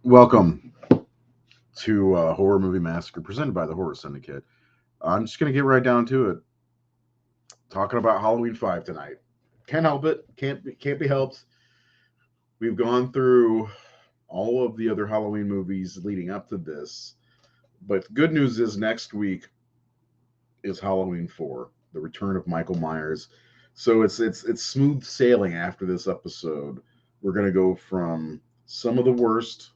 Welcome to Horror Movie Massacre, presented by the Horror Syndicate. I'm just going to get right down to it. Talking about Halloween 5 tonight. Can't help it. Can't be helped. We've gone through all of the other Halloween movies leading up to this. But good news is next week is Halloween 4, the return of Michael Myers. So it's smooth sailing after this episode. We're going to go from some of the worst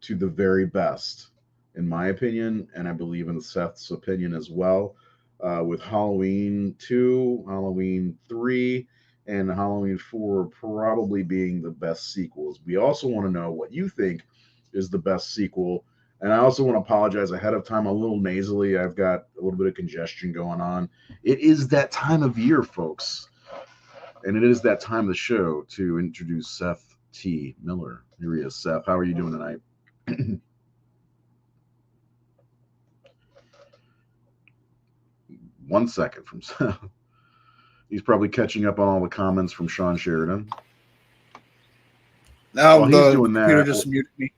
to the very best, in my opinion, and I believe in Seth's opinion as well. With Halloween 2, Halloween 3, and Halloween 4 probably being the best sequels. We also want to know what you think is the best sequel. And I also want to apologize ahead of time. I'm a little nasally. I've got a little bit of congestion going on. It is that time of year, folks. And it is that time of the show to introduce Seth T. Miller. Here he is. Seth, how are you doing tonight? One second from Seth. He's probably catching up on all the comments from Sean Sheridan. No, While he's the doing computer that, just muted me.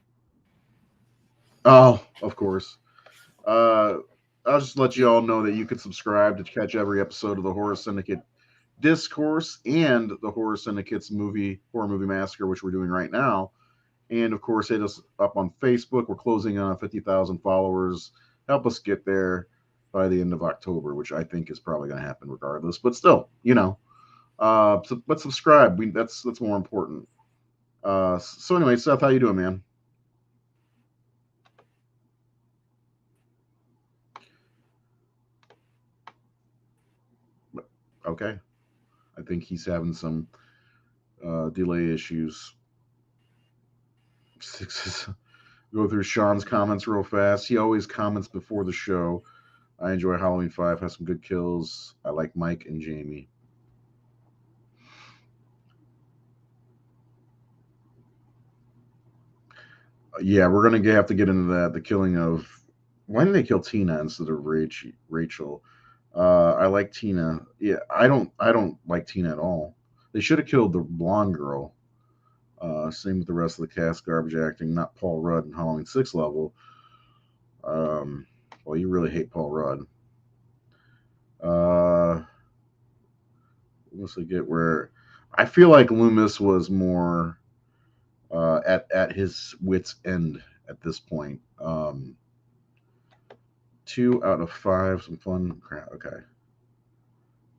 Oh, of course. I'll just let you all know that you can subscribe to catch every episode of the Horror Syndicate Discourse and the Horror Syndicate's Horror Movie Massacre, which we're doing right now. And of course, hit us up on Facebook. We're closing on 50,000 followers. Help us get there by the end of October, which I think is probably going to happen regardless. But still, but subscribe. That's more important. So anyway, Seth, how you doing, man? Okay. I think he's having some delay issues. Go through Sean's comments real fast. He always comments before the show. I enjoy Halloween 5. Has some good kills. I like Mike and Jamie. Yeah, we're gonna have to get into that. The killing of why did they kill Tina instead of Rachel? I like Tina. Yeah, I don't like Tina at all. They should have killed the blonde girl. Same with the rest of the cast. Garbage acting. Not Paul Rudd in Halloween 6 level. Well, you really hate Paul Rudd. Once I get where I feel like Loomis was more at his wits end at this point. 2 out of 5, some fun crap. Okay,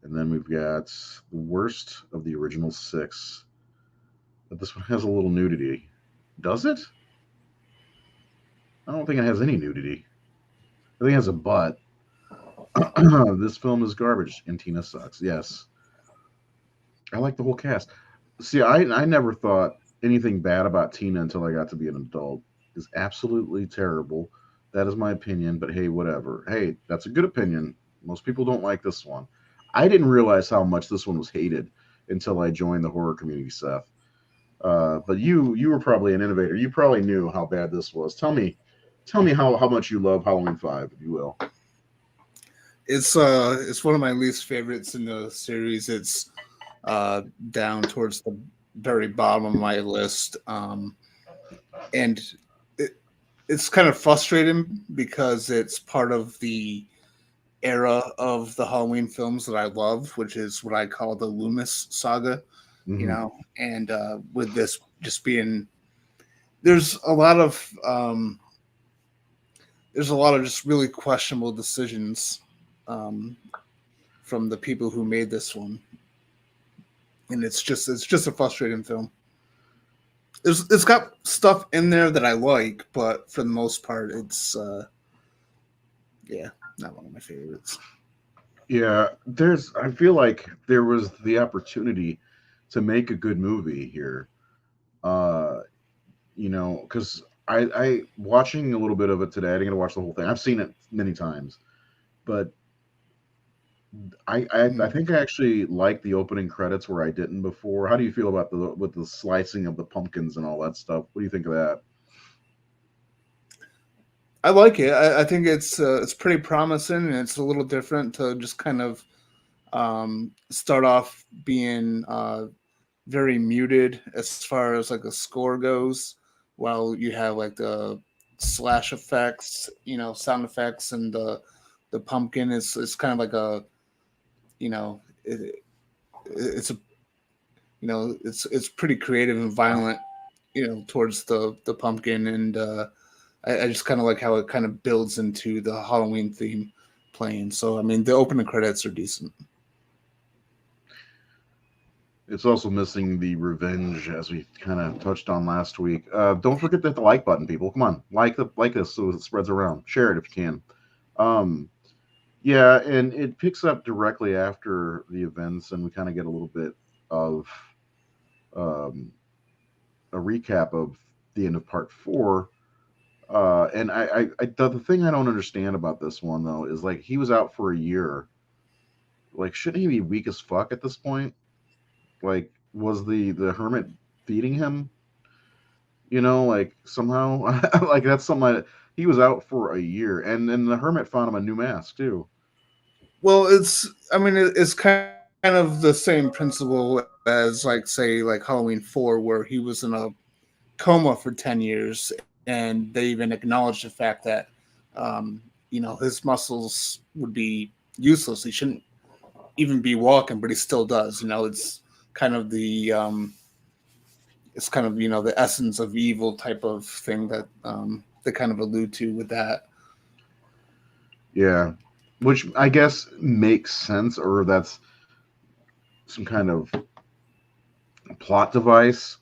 and then we've got the worst of the original 6. But this one has a little nudity. Does it? I don't think it has any nudity. I think it has a butt. This film is garbage, and Tina sucks. Yes, I like the whole cast. See, I never thought anything bad about Tina until I got to be an adult. Is absolutely terrible. That is my opinion, but hey, whatever. Hey, that's a good opinion. Most people don't like this one. I didn't realize how much this one was hated until I joined the horror community, Seth. But you were probably an innovator. You probably knew how bad this was. Tell me how much you love Halloween 5, if you will. It's one of my least favorites in the series. It's down towards the very bottom of my list, and it's kind of frustrating because it's part of the era of the Halloween films that I love, which is what I call the Loomis saga. Mm-hmm. And with this just being, there's a lot of just really questionable decisions from the people who made this one, and it's just a frustrating film. It's got stuff in there that I like, but for the most part, it's not one of my favorites. Yeah, I feel like there was the opportunity to make a good movie here. Uh, because I watching a little bit of it today. I didn't get to watch the whole thing. I've seen it many times, but I think I actually like the opening credits where I didn't before. How do you feel about the slicing of the pumpkins and all that stuff? What do you think of that? I like it. I think it's pretty promising, and it's a little different to just kind of start off being very muted as far as like a score goes. while you have like the slash effects, sound effects, and the pumpkin is kind of like a, you know, it's a, it's pretty creative and violent, towards the pumpkin, and I just kind of like how it kind of builds into the Halloween theme playing. So I mean, the opening credits are decent. It's also missing the revenge, as we kind of touched on last week. Don't forget to hit the like button, people. Come on, like us so it spreads around. Share it if you can. Um, yeah, and it picks up directly after the events, and we kind of get a little bit of um, a recap of the end of part four. And the thing I don't understand about this one though is like he was out for a year. Like, shouldn't he be weak as fuck at this point? Like, was the hermit feeding him? Like somehow, like that's something he was out for a year, and then the hermit found him a new mask too. Well, I mean, it's kind of the same principle as, like, say, like Halloween 4, where he was in a coma for 10 years, and they even acknowledged the fact that, his muscles would be useless. He shouldn't even be walking, but he still does. Kind of the, it's kind of, the essence of evil type of thing that they kind of allude to with that. Yeah, which I guess makes sense, or that's some kind of plot device.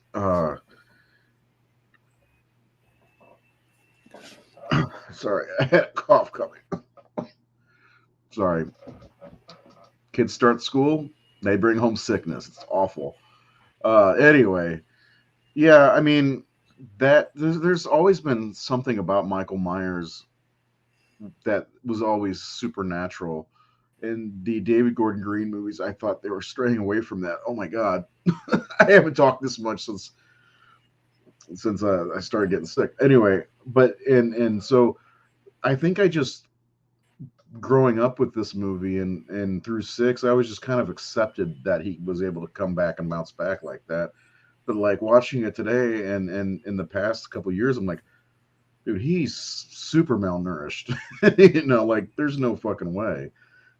Sorry, I had a cough coming. Sorry. Kids start school, they bring home sickness. It's awful. Anyway, yeah, I mean that there's always been something about Michael Myers that was always supernatural. In the David Gordon Green movies, I thought they were straying away from that. Oh my god, I haven't talked this much since I started getting sick. Anyway, but and so I think I just growing up with this movie and through six, I was just kind of accepted that he was able to come back and bounce back like that. But like watching it today and in the past couple of years, I'm like, dude, he's super malnourished. Like there's no fucking way.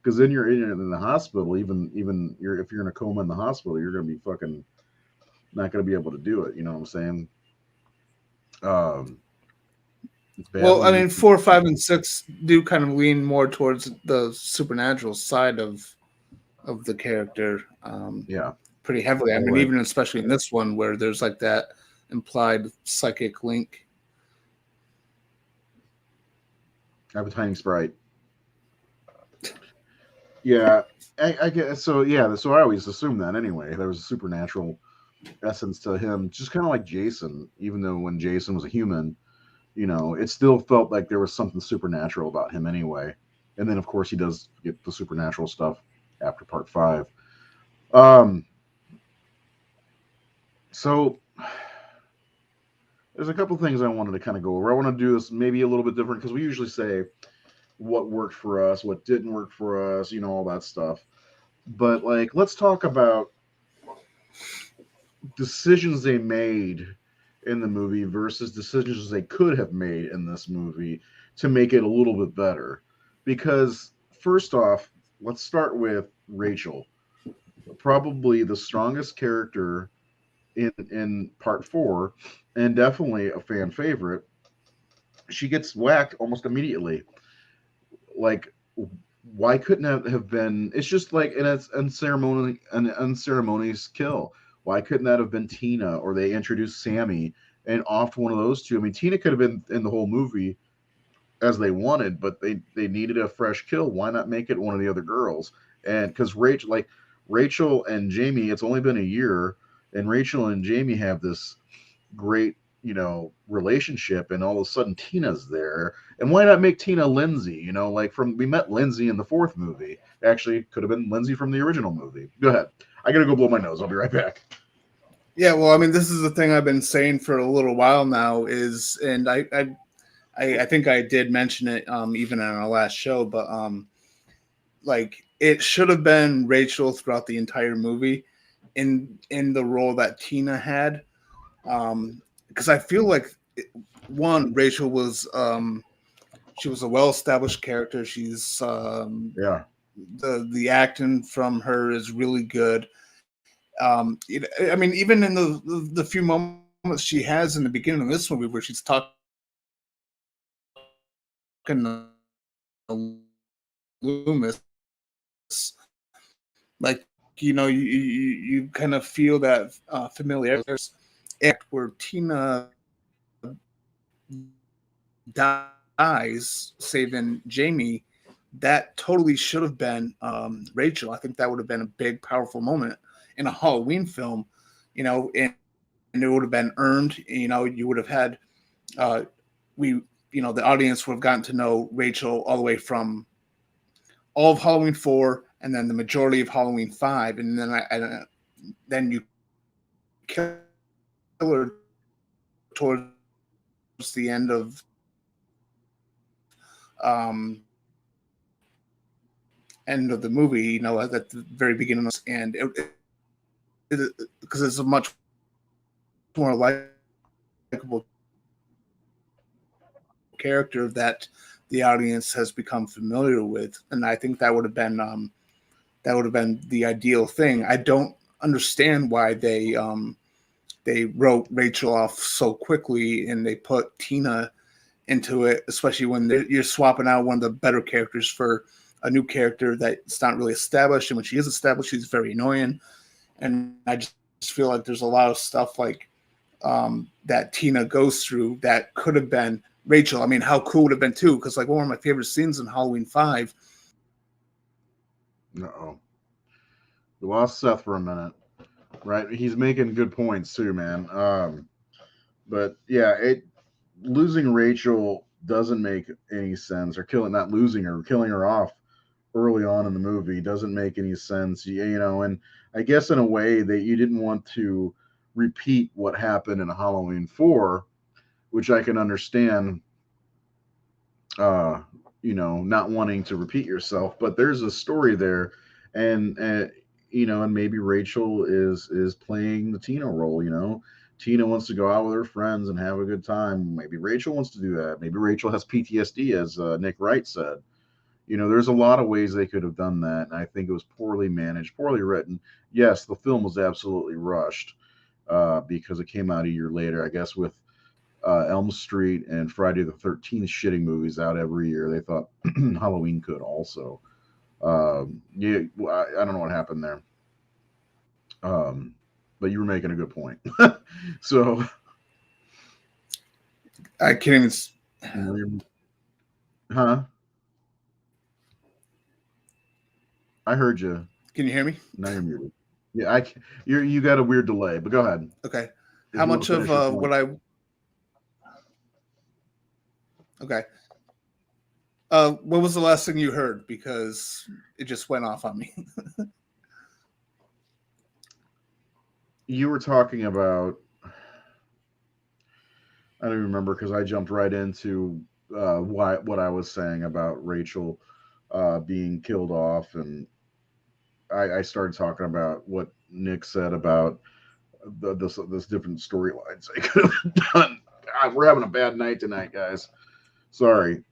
Because then you're in the hospital, even if you're in a coma in the hospital, you're gonna be fucking not gonna be able to do it. You know what I'm saying? Um, it's bad Well, when I you. mean, 4, 5, and 6 do kind of lean more towards the supernatural side of the character, Yeah. pretty heavily. I mean, Right. even especially in this one where there's like that implied psychic link. I have a tiny sprite. Yeah, I guess so. Yeah, so I always assumed that anyway. There was a supernatural essence to him, just kind of like Jason. Even though when Jason was a human, it still felt like there was something supernatural about him anyway. And then, of course, he does get the supernatural stuff after part five. Um, so there's a couple things I wanted to kind of go over. I want to do this maybe a little bit different because we usually say what worked for us, what didn't work for us, all that stuff. But like, let's talk about decisions they made in the movie versus decisions they could have made in this movie to make it a little bit better. Because first off, let's start with Rachel, probably the strongest character in part four, and definitely a fan favorite. She gets whacked almost immediately. Like, why couldn't it have been? It's just like an unceremonious kill. Why couldn't that have been Tina, or they introduced Sammy and off one of those two? I mean, Tina could have been in the whole movie as they wanted, but they needed a fresh kill. Why not make it one of the other girls? And because Rachel and Jamie, it's only been a year, and Rachel and Jamie have this great relationship, and all of a sudden Tina's there, and why not make Tina Lindsay? Like we met Lindsay in the fourth movie. Actually, could have been Lindsay from the original movie. Go ahead. I gotta go blow my nose. I'll be right back. Yeah, well, I mean, this is the thing I've been saying for a little while now and I think I did mention it even on our last show, but like it should have been Rachel throughout the entire movie in the role that Tina had, because I feel like one, Rachel was she was a well-established character. She's Yeah. the acting from her is really good. I mean, even in the few moments she has in the beginning of this movie where she's talking to Loomis, like you kind of feel that familiarity. There's act where Tina dies saving Jamie. That totally should have been Rachel. I think that would have been a big, powerful moment in a Halloween film, and it would have been earned. You would have had we, the audience would have gotten to know Rachel all the way from all of Halloween 4, and then the majority of Halloween 5, and then you kill her towards the end of the movie, at the very beginning, and because it's a much more likable character that the audience has become familiar with, and I think that would have been the ideal thing. I don't understand why they wrote Rachel off so quickly and they put Tina into it, especially when you're swapping out one of the better characters for a new character that's not really established. And when she is established, she's very annoying. And I just feel like there's a lot of stuff like that Tina goes through that could have been Rachel. I mean, how cool would have been too? Because like one of my favorite scenes in Halloween 5. Uh-oh. We lost Seth for a minute. Right? He's making good points too, man. But yeah, losing Rachel doesn't make any sense, or killing her off early on in the movie doesn't make any sense. And I guess in a way that you didn't want to repeat what happened in Halloween 4, which I can understand. Not wanting to repeat yourself, but there's a story there, and maybe Rachel is playing the Tina role. Tina wants to go out with her friends and have a good time. Maybe Rachel wants to do that. Maybe Rachel has PTSD, as Nick Wright said. There's a lot of ways they could have done that, and I think it was poorly managed, poorly written. Yes, the film was absolutely rushed because it came out a year later, I guess, with Elm Street and Friday the 13th shitting movies out every year. They thought Halloween could also. Yeah, I don't know what happened there. But you were making a good point. So I can't even. Huh? I heard you. Can you hear me? Now you're muted. Yeah, you got a weird delay, but go ahead. Okay. If How you want much to of finish your point. what I? Okay. What was the last thing you heard? Because it just went off on me. You were talking about. I don't even remember because I jumped right into what I was saying about Rachel being killed off, and I started talking about what Nick said about this different storylines they could have done. God, we're having a bad night tonight, guys. Sorry.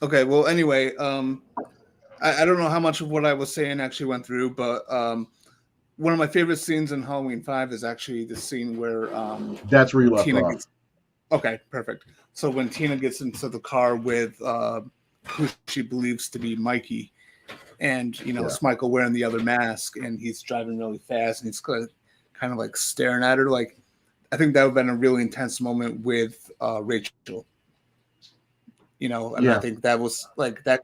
Okay. Well, anyway, I don't know how much of what I was saying actually went through, but one of my favorite scenes in Halloween 5 is actually the scene where That's where you left Tina off. gets. Okay, perfect. So when Tina gets into the car with who she believes to be Mikey, and it's Michael wearing the other mask, and he's driving really fast, and he's kind of like staring at her. Like, I think that would have been a really intense moment with Rachel. I think that was like that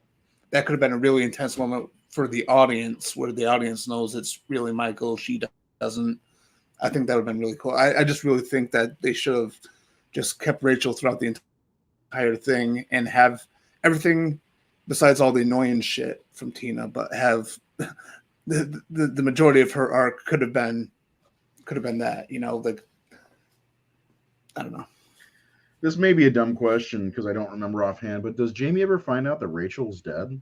could have been a really intense moment for the audience, where the audience knows it's really Michael. She doesn't. I think that would have been really cool. I just really think that they should have just kept Rachel throughout the entire thing and have everything besides all the annoying shit from Tina, but have the majority of her arc could have been that, like, I don't know. This may be a dumb question because I don't remember offhand, but does Jamie ever find out that Rachel's dead?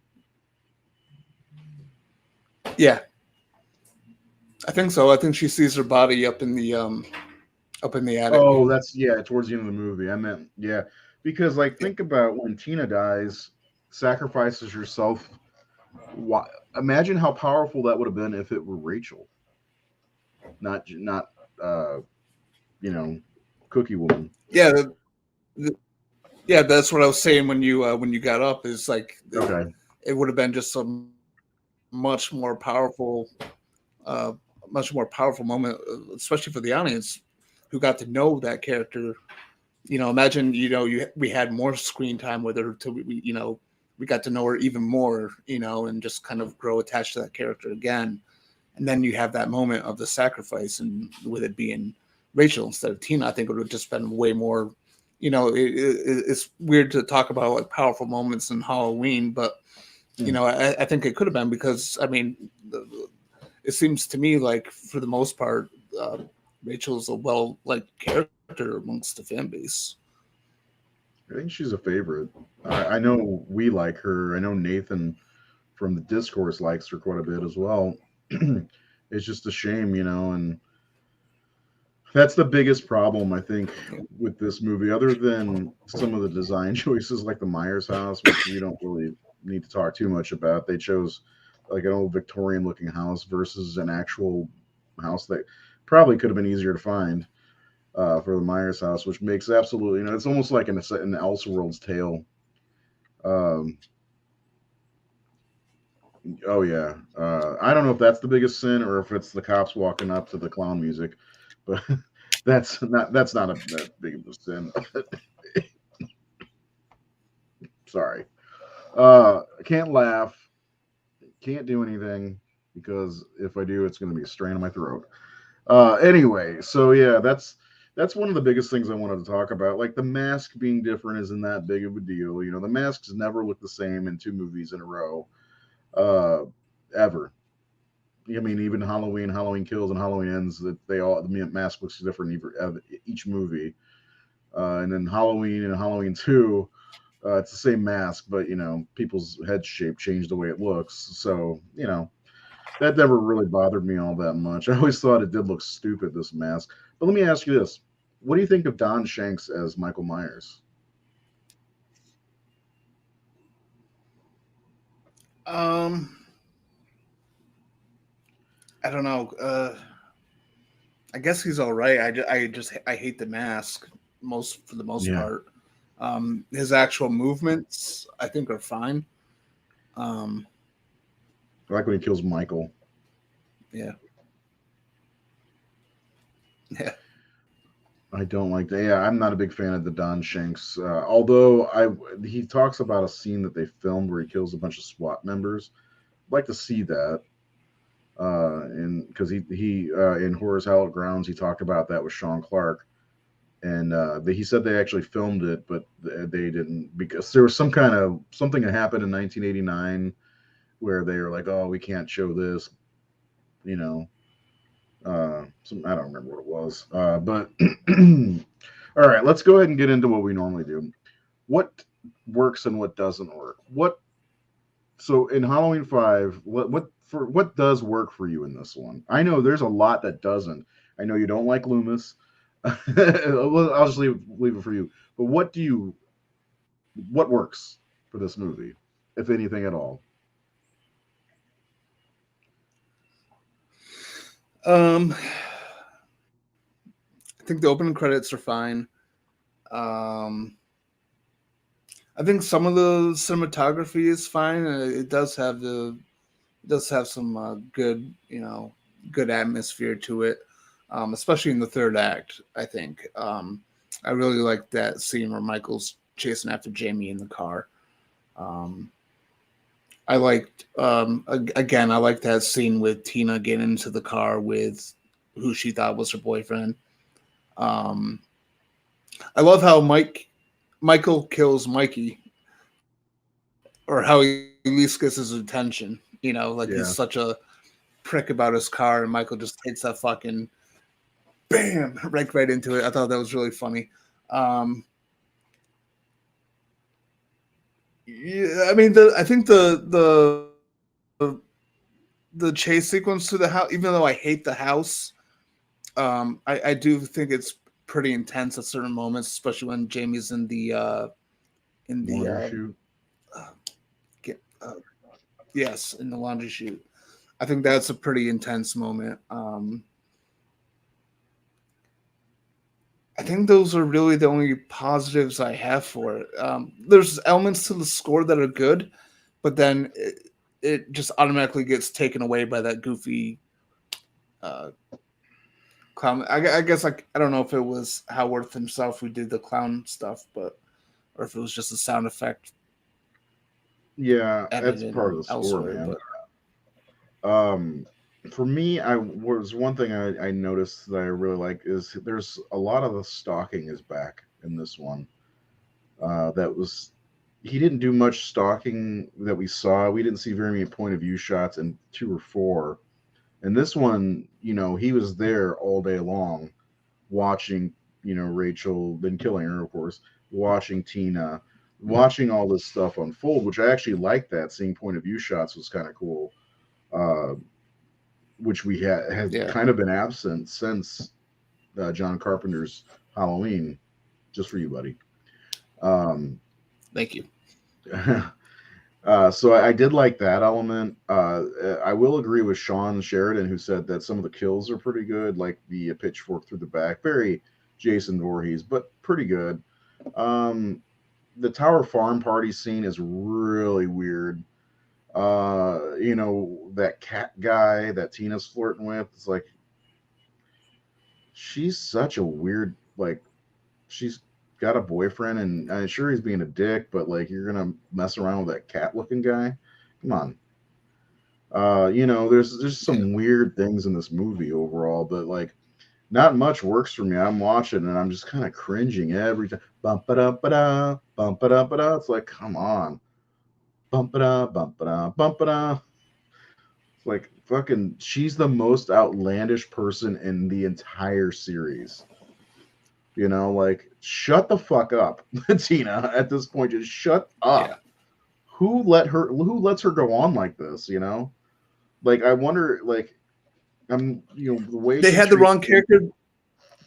Yeah, I think so. I think she sees her body up in the up in the attic. Oh, that's towards the end of the movie. I meant because like Yeah, think about when Tina dies, sacrifices herself. Why, imagine how powerful that would have been if it were Rachel, not uh Cookie Woman. yeah, yeah. That's what I was saying when you got up. Is like Okay. it would have been just a much more powerful, uh, much more powerful moment, especially for the audience who got to know that character. Imagine we had more screen time with her till we got to know her even more, and just kind of grow attached to that character again. And then you have that moment of the sacrifice, and with it being Rachel instead of Tina, I think it would have just been way more. It's weird to talk about like powerful moments in Halloween, but I think it could have been because I mean, it seems to me like for the most part, Rachel's a well liked character amongst the fan base. I think she's a favorite. I know we like her. I know Nathan from the discourse likes her quite a bit as well. It's just a shame, and that's the biggest problem I think with this movie, other than some of the design choices like the Myers house, which we don't really need to talk too much about. They chose like an old Victorian looking house versus an actual house that probably could have been easier to find for the Myers house, which makes absolutely, it's almost like an Elseworlds tale. Um, oh yeah, I don't know if that's the biggest sin or if it's the cops walking up to the clown music, but that's not that big of a sin. Sorry, I can't laugh, can't do anything because if I do, it's going to be a strain in my throat. Anyway, so yeah, that's one of the biggest things I wanted to talk about. Like the mask being different isn't that big of a deal. The masks never look the same in two movies in a row, uh, ever. I mean, even Halloween Kills, and Halloween Ends, that the mask looks different each movie. And then Halloween and Halloween 2, it's the same mask, but people's head shape changed the way it looks. So that never really bothered me all that much. I always thought it did look stupid, this mask. But let me ask you this: what do you think of Don Shanks as Michael Myers? Um, I don't know. I guess he's all right. I hate the mask for the most Yeah, part. His actual movements, I think, are fine. Um, I like when he kills Michael. yeah, yeah, I don't like that. Yeah, I'm not a big fan of the Don Shanks. Although he talks about a scene that they filmed where he kills a bunch of SWAT members. I'd like to see that. And because he in Horror's Hallowed Grounds, he talked about that with Sean Clark, and he said they actually filmed it, but they didn't because there was something that happened in 1989 where they were like, oh, we can't show this, you know. I don't remember what it was, but all right, let's go ahead and get into what we normally do. What works and what doesn't work? So in Halloween 5, what does work for you in this one? I know there's a lot that doesn't. I know you don't like Loomis. I'll just leave it for you. But what works for this movie, if anything at all? um, I think the opening credits are fine. Um, I think some of the cinematography is fine. It does have some good, good atmosphere to it, especially in the third act. I think I really like that scene where Michael's chasing after Jamie in the car. Um, I liked again. I like that scene with Tina getting into the car with who she thought was her boyfriend. Um, I love how Michael kills Mikey, or how he at least gets his attention. Like he's Yeah, such a prick about his car, and Michael just hits that fucking bam right into it. I thought that was really funny. Um, yeah, I mean, I think the chase sequence to the house, even though I hate the house, I do think pretty intense at certain moments, especially when Jamie's in the Laundry chute. get, yes, in the laundry chute. I think that's a pretty intense moment. I think those are really the only positives I have for it. There's elements to the score that are good, but then it just automatically gets taken away by that goofy clown. I guess like I don't know if it was Howarth himself who did the clown stuff, but or if it was just a sound effect. Yeah, that's part of the score, elsewhere, man. But For me, I was one thing I noticed that I really like is there's a lot of the stalking is back in this one. That was he didn't do much stalking that we saw. We didn't see very many point of view shots in 2 or 4. And this one, he was there all day long, watching, Rachel, then killing her, of course, watching Tina, watching all this stuff unfold, which I actually liked that. Seeing point of view shots was kind of cool. Which we had yeah. kind of been absent since John Carpenter's Halloween. Just for you, buddy. Thank you. So I did like that element. I will agree with Sean Sheridan, who said that some of the kills are pretty good, like the pitchfork through the back. Very Jason Voorhees, but pretty good. The Tower Farm party scene is really weird. That cat guy that Tina's flirting with, it's like she's such a weird, like, she's got a boyfriend, and I'm sure he's being a dick, but like, you're gonna mess around with that cat looking guy? Come on. There's some weird things in this movie overall, but like, not much works for me. I'm watching and I'm just kind of cringing every time. Bump it up, da, bump it up, da. It's like, come on. Bump it up, bump it up, bump it up. It's like, fucking, she's the most outlandish person in the entire series. Like, shut the fuck up, Tina. At this point, just shut up. Yeah. Who lets her go on like this? Like, I wonder, like, the way they had the wrong character.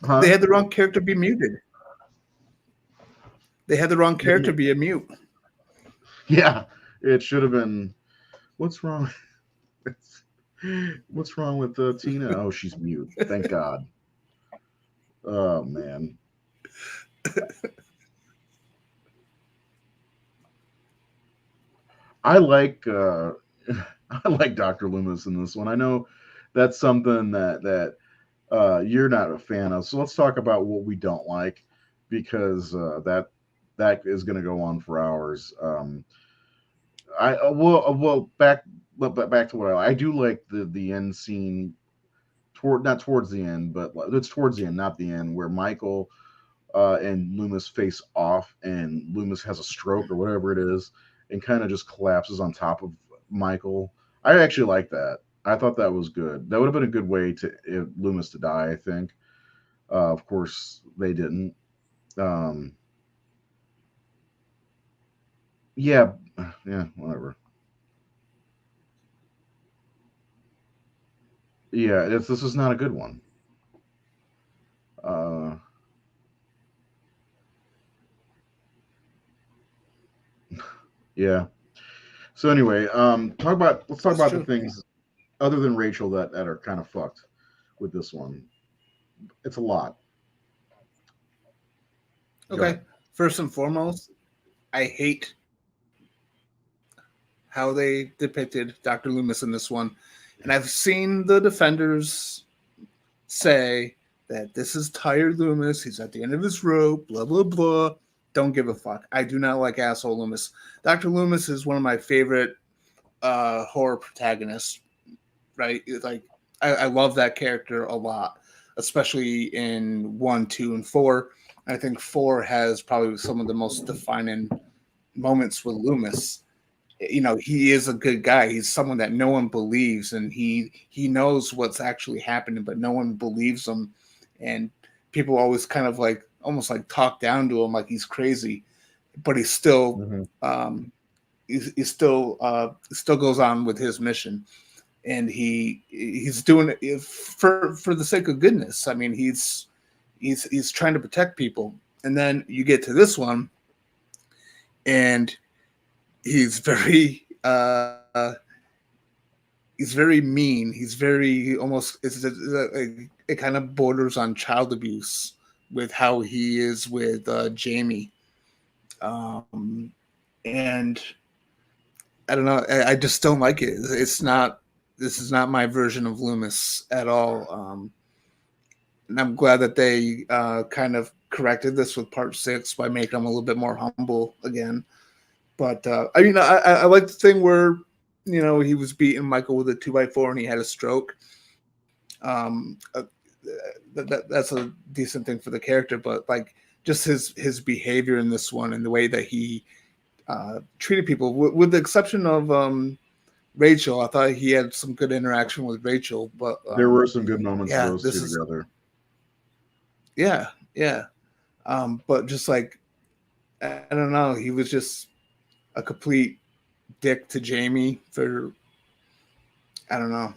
Huh? They had the wrong character be muted. They had the wrong character be a mute. Yeah, it should have been. What's wrong? What's wrong with Tina? Oh, she's mute. Thank God. Oh man. I like I like Dr. Loomis in this one. I know that's something that you're not a fan of. So let's talk about what we don't like, because that is going to go on for hours. Back to what I do like the end scene, not towards the end, but it's towards the end, not the end, where Michael and Loomis face off, and Loomis has a stroke or whatever it is, and kind of just collapses on top of Michael. I actually like that. I thought that was good. That would have been a good way to Loomis to die, I think. Of course, they didn't. Yeah, whatever. Yeah, this is not a good one. Yeah. So anyway, let's talk about the things other than Rachel that are kind of fucked with this one. It's a lot. Okay. First and foremost, I hate how they depicted Dr. Loomis in this one. And I've seen the defenders say that this is tired Loomis. He's at the end of his rope, blah, blah, blah. Don't give a fuck. I do not like asshole Loomis. Dr. Loomis is one of my favorite horror protagonists, right? Like, I love that character a lot, especially in 1, 2, and 4. I think 4 has probably some of the most defining moments with Loomis. He is a good guy. He's someone that no one believes, and he knows what's actually happening, but no one believes him. And people always kind of like almost like talk down to him like he's crazy, but he's still he still goes on with his mission, and he's doing it for the sake of goodness. I mean, he's He's trying to protect people, and then you get to this one, and he's very he's very mean. He's very almost it kind of borders on child abuse with how he is with Jamie, and I don't know. I just don't like it. It's not. This is not my version of Loomis at all. And I'm glad that they kind of corrected this with part 6 by making him a little bit more humble again. But I mean, I like the thing where he was beating Michael with a 2x4 and he had a stroke. That's a decent thing for the character, but like just his behavior in this one and the way that he treated people, with the exception of Rachel. I thought he had some good interaction with Rachel, but there were some good moments yeah, of those two together. Yeah. But just like, I don't know, he was just a complete dick to Jamie for, I don't know.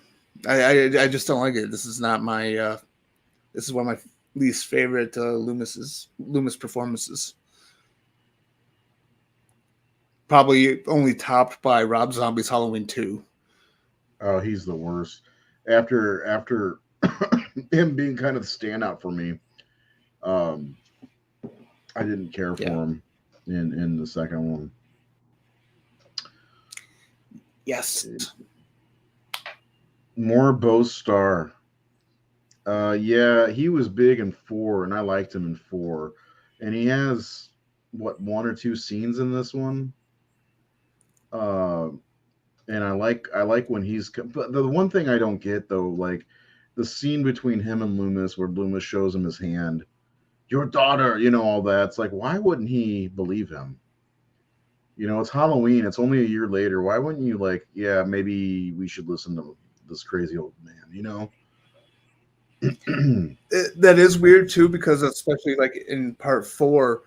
I just don't like it. This is not my, this is one of my least favorite Loomis performances. Probably only topped by Rob Zombie's Halloween 2. Oh, he's the worst. After him being kind of the standout for me, I didn't care for him in the second one. Yes. More Bo Star. Yeah, he was big in 4, and I liked him in 4. And he has one or two scenes in this one. And I like when but the one thing I don't get though, like the scene between him and Loomis where Loomis shows him his hand, your daughter, all that. It's like, why wouldn't he believe him? It's Halloween. It's only a year later. Why wouldn't you yeah, maybe we should listen to this crazy old man, That is weird too, because especially like in part 4,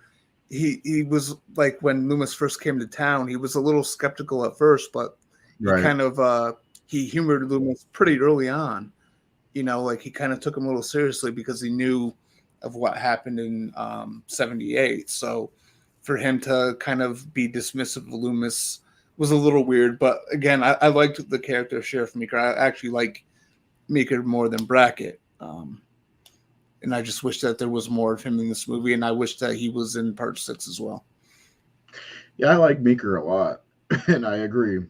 he was like, when Loomis first came to town, he was a little skeptical at first, but he kind of he humored Loomis pretty early on. Like he kind of took him a little seriously because he knew of what happened in 78. So for him to kind of be dismissive of Loomis was a little weird. But again, I liked the character of Sheriff Meeker. I actually like Meeker more than Brackett. And I just wish that there was more of him in this movie, and I wish that he was in part 6 as well. Yeah, I like Meeker a lot, and I agree.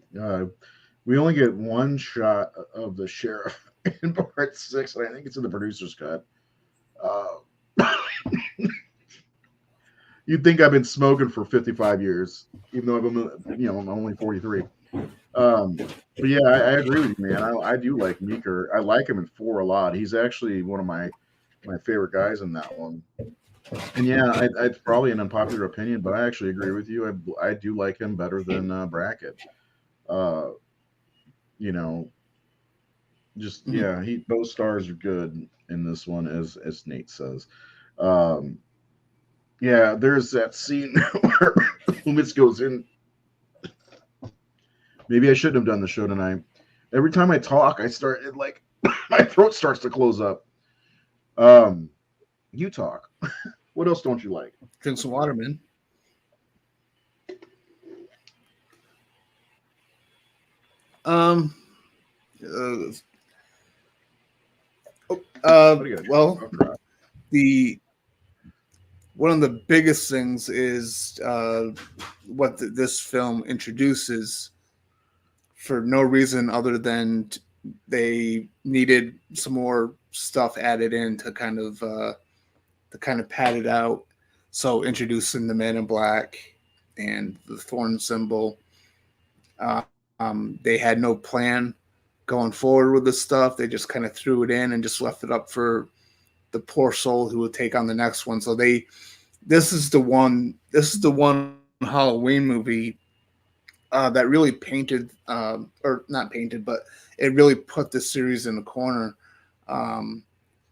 We only get one shot of the sheriff in part 6, and I think it's in the producer's cut. You'd think I've been smoking for 55 years, even though I'm only 43. But yeah, I agree with you, man. I do like Meeker. I like him in 4 a lot. He's actually one of my favorite guys in that one. And yeah, it's probably an unpopular opinion, but I actually agree with you. I do like him better than Brackett. Just both stars are good in this one, as Nate says. Yeah, there's that scene where Loomis goes in. Maybe I shouldn't have done the show tonight. Every time I talk, I start my throat starts to close up. You talk. What else don't you like? Drink some water, man. Well, one of the biggest things is what this film introduces, for no reason other than they needed some more stuff added in to kind of pad it out. So introducing the Man in Black and the thorn symbol. They had no plan going forward with this stuff. They just kind of threw it in and just left it up for the poor soul who would take on the next one. So this is the one Halloween movie that really painted, or not painted, but it really put the series in the corner.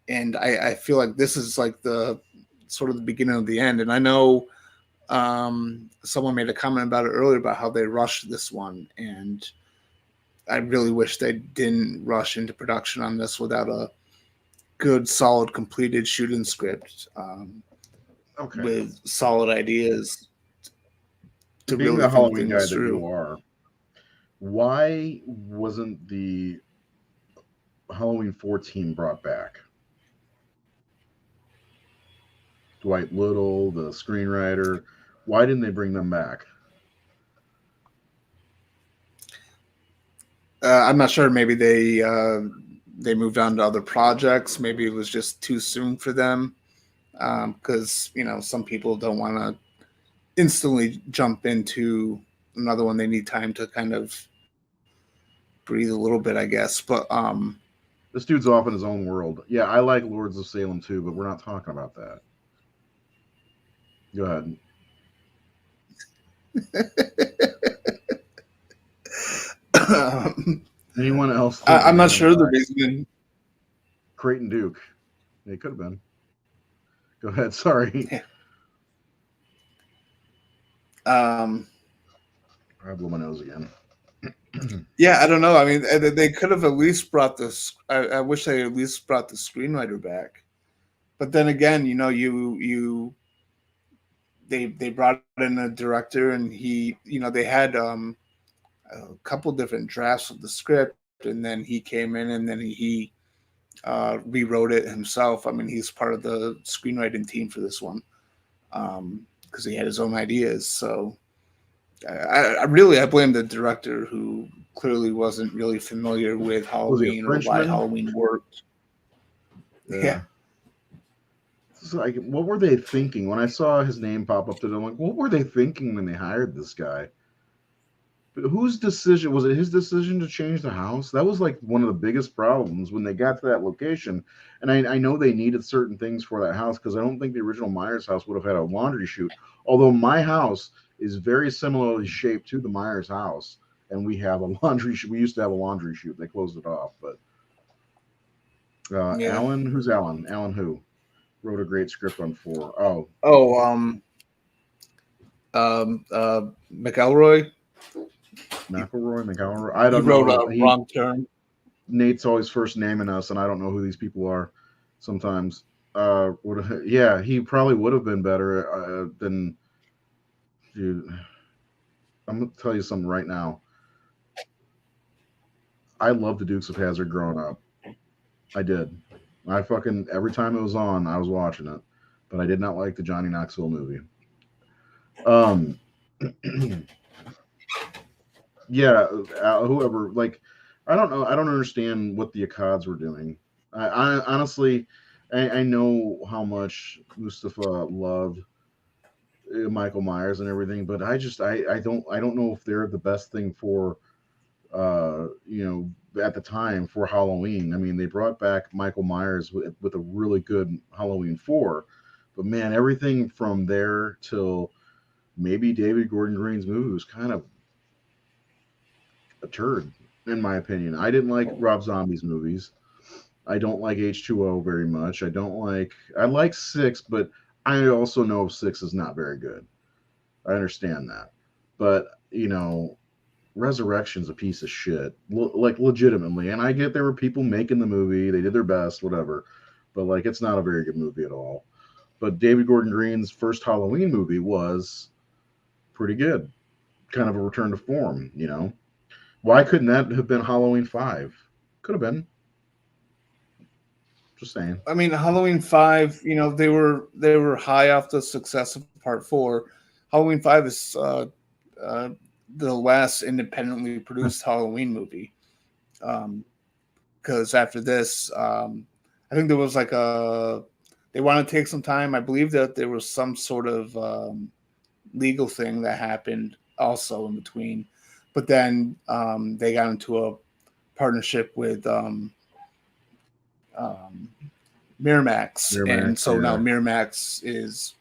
And I feel like this is like the sort of the beginning of the end. And I know someone made a comment about it earlier about how they rushed this one, and I really wish they didn't rush into production on this without a good, solid, completed shooting script Okay. with solid ideas to Being really the think Halloween guy things that you through. are, why wasn't the Halloween 4 team brought back? Dwight Little, the screenwriter, why didn't they bring them back? I'm not sure. Maybe they moved on to other projects. Maybe it was just too soon for them because some people don't want to instantly jump into another one. They need time to kind of breathe a little bit, I guess. But This dude's off in his own world. Yeah, I like Lords of Salem too, but we're not talking about that. Go ahead. Anyone else think I'm not Man in sure the Black? reason. Creighton Duke. It could have been. Go ahead. Sorry. Um, I blew my nose again. yeah, I don't know. I mean, they could have at least brought this. I wish they at least brought the screenwriter back. But then again, they brought in a director, and they had a couple different drafts of the script, and then he came in, and then he rewrote it himself. I mean, he's part of the screenwriting team for this one because he had his own ideas. So I blame the director who clearly wasn't really familiar with Was he a Halloween or why Frenchman? Halloween worked. Yeah. It's like, what were they thinking? When I saw his name pop up today, I'm like, what were they thinking when they hired this guy? But whose decision was it? His decision to change the house? That was like one of the biggest problems when they got to that location. And I know they needed certain things for that house because I don't think the original Myers house would have had a laundry chute. Although my house is very similarly shaped to the Myers house, and we have a laundry chute. We used to have a laundry chute. They closed it off, but Yeah. Alan, who's Alan? Alan who wrote a great script on 4. Oh, McElroy. McElroy. I He don't wrote know. a Wrong Turn. Nate's always first naming us, and I don't know who these people are. Sometimes, yeah, he probably would have been better than. Dude, I'm gonna tell you something right now. I loved the Dukes of Hazzard growing up. I did. I fucking every time it was on, I was watching it, but I did not like the Johnny Knoxville movie. Um, yeah, whoever like, I don't know. I don't understand what the Akkads were doing. I honestly, I know how much Mustafa loved Michael Myers and everything, but I don't know if they're the best thing for at the time for Halloween. I mean, they brought back Michael Myers with a really good Halloween 4, but man, everything from there till maybe David Gordon Green's movie was kind of a turd, in my opinion. I didn't like Rob Zombie's movies. I don't like H2O very much. I like 6, but I also know 6 is not very good. I understand that. But, Resurrection's a piece of shit. Like legitimately. And I get there were people making the movie, they did their best, whatever. But like it's not a very good movie at all. But David Gordon Green's first Halloween movie was pretty good. Kind of a return to form. Why couldn't that have been Halloween 5? Could have been. Just saying. I mean, Halloween 5. They were high off the success of Part 4. Halloween 5 is the last independently produced Halloween movie. Because after this, I think there was they want to take some time. I believe that there was some sort of legal thing that happened also in between, but then they got into a partnership with Miramax, and so now Yeah. Miramax is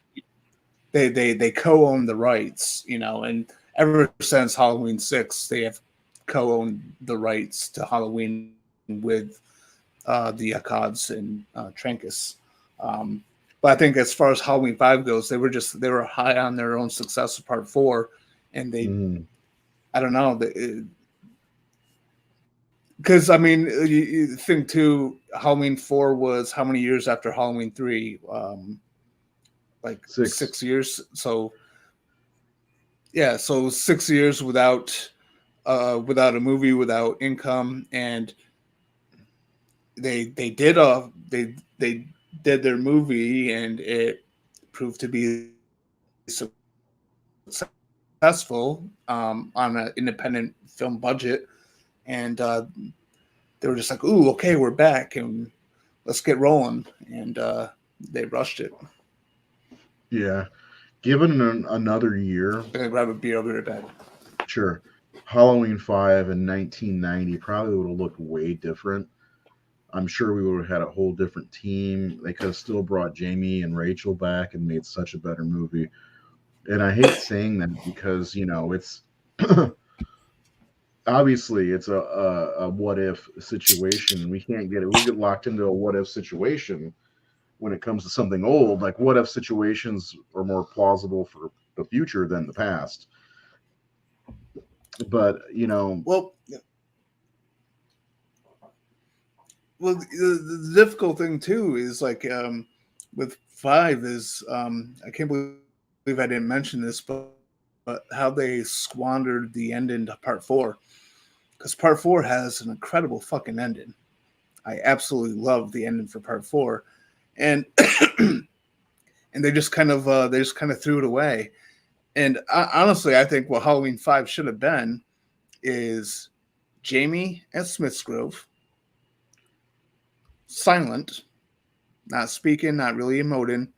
they co-own the rights, and ever since Halloween 6, they have co-owned the rights to Halloween with the Akkads and Trancas. But I think as far as Halloween 5 goes, they were high on their own success of Part 4, and I don't know, Because I mean, you think too. Halloween 4 was how many years after Halloween 3? Like 6. 6 years. So yeah, so 6 years without a movie, without income, and they did their movie, and it proved to be successful on an independent film budget, and they were just like, "Ooh, okay, we're back, and let's get rolling," and they rushed it. Yeah. Given another year, I'm gonna grab a beer. I'll be right back. sure, Halloween 5 in 1990 probably would have looked way different. I'm sure we would have had a whole different team. They could have still brought Jamie and Rachel back and made such a better movie. And I hate saying that because, it's obviously it's a what if situation. We can't get it. We get locked into a what if situation when it comes to something old. Like what if situations are more plausible for the future than the past. But Well, the difficult thing too is like with 5 is I can't believe I didn't mention this, but how they squandered the ending to part 4, because part 4 has an incredible fucking ending. I absolutely love the ending for part 4, and and they just kind of threw it away. And honestly, I think what Halloween 5 should have been is Jamie at Smith's Grove, silent, not speaking, not really emoting.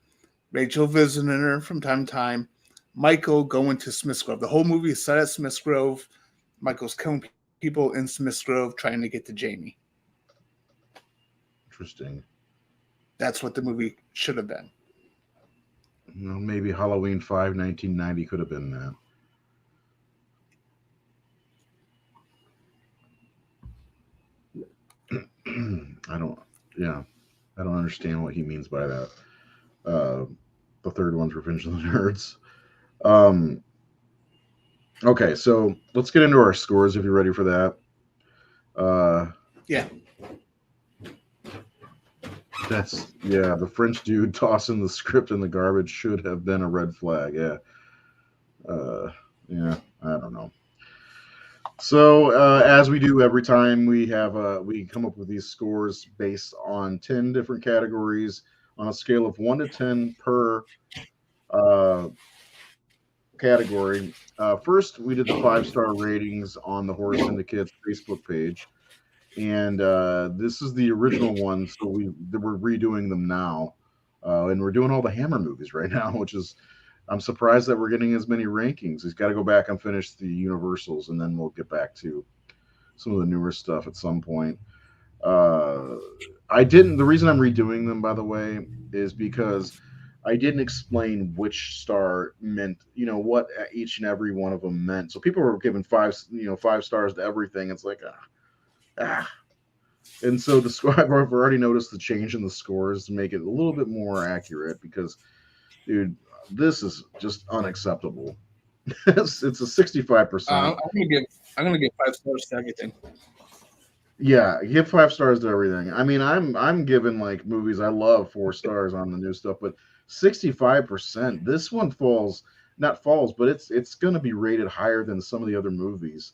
Rachel visiting her from time to time. Michael going to Smith's Grove. The whole movie is set at Smith's Grove. Michael's killing people in Smith's Grove trying to get to Jamie. interesting. That's what the movie should have been. Maybe Halloween 5 1990 could have been that. I don't, yeah, I don't understand what he means by that. Uh, the third one's Revenge of the Nerds. Um, okay, so let's get into our scores if you're ready for that. Uh, Yeah. the French dude tossing the script in the garbage should have been a red flag. Yeah. Uh, yeah, I don't know. So as we do every time, we come up with these scores based on 10 different categories on a scale of 1 to 10 per uh, category. First, we did the 5-star ratings on the Horror Syndicate's Facebook page, and this is the original one. So we're redoing them now, and we're doing all the Hammer movies right now, which is I'm surprised that we're getting as many rankings. He's got to go back and finish the Universals, and then we'll get back to some of the newer stuff at some point. Uh, I didn't. The reason I'm redoing them, by the way, is because I didn't explain which star meant, what each and every one of them meant. So people were giving 5 stars to everything. It's like, ah. And so the score, I've already noticed the change in the scores to make it a little bit more accurate because, dude, this is just unacceptable. It's a 65%. I'm gonna give 5 stars to everything. Yeah, give 5 stars to everything. I mean, I'm giving like movies I love 4 stars on the new stuff, but 65%. This one falls, not falls, but it's going to be rated higher than some of the other movies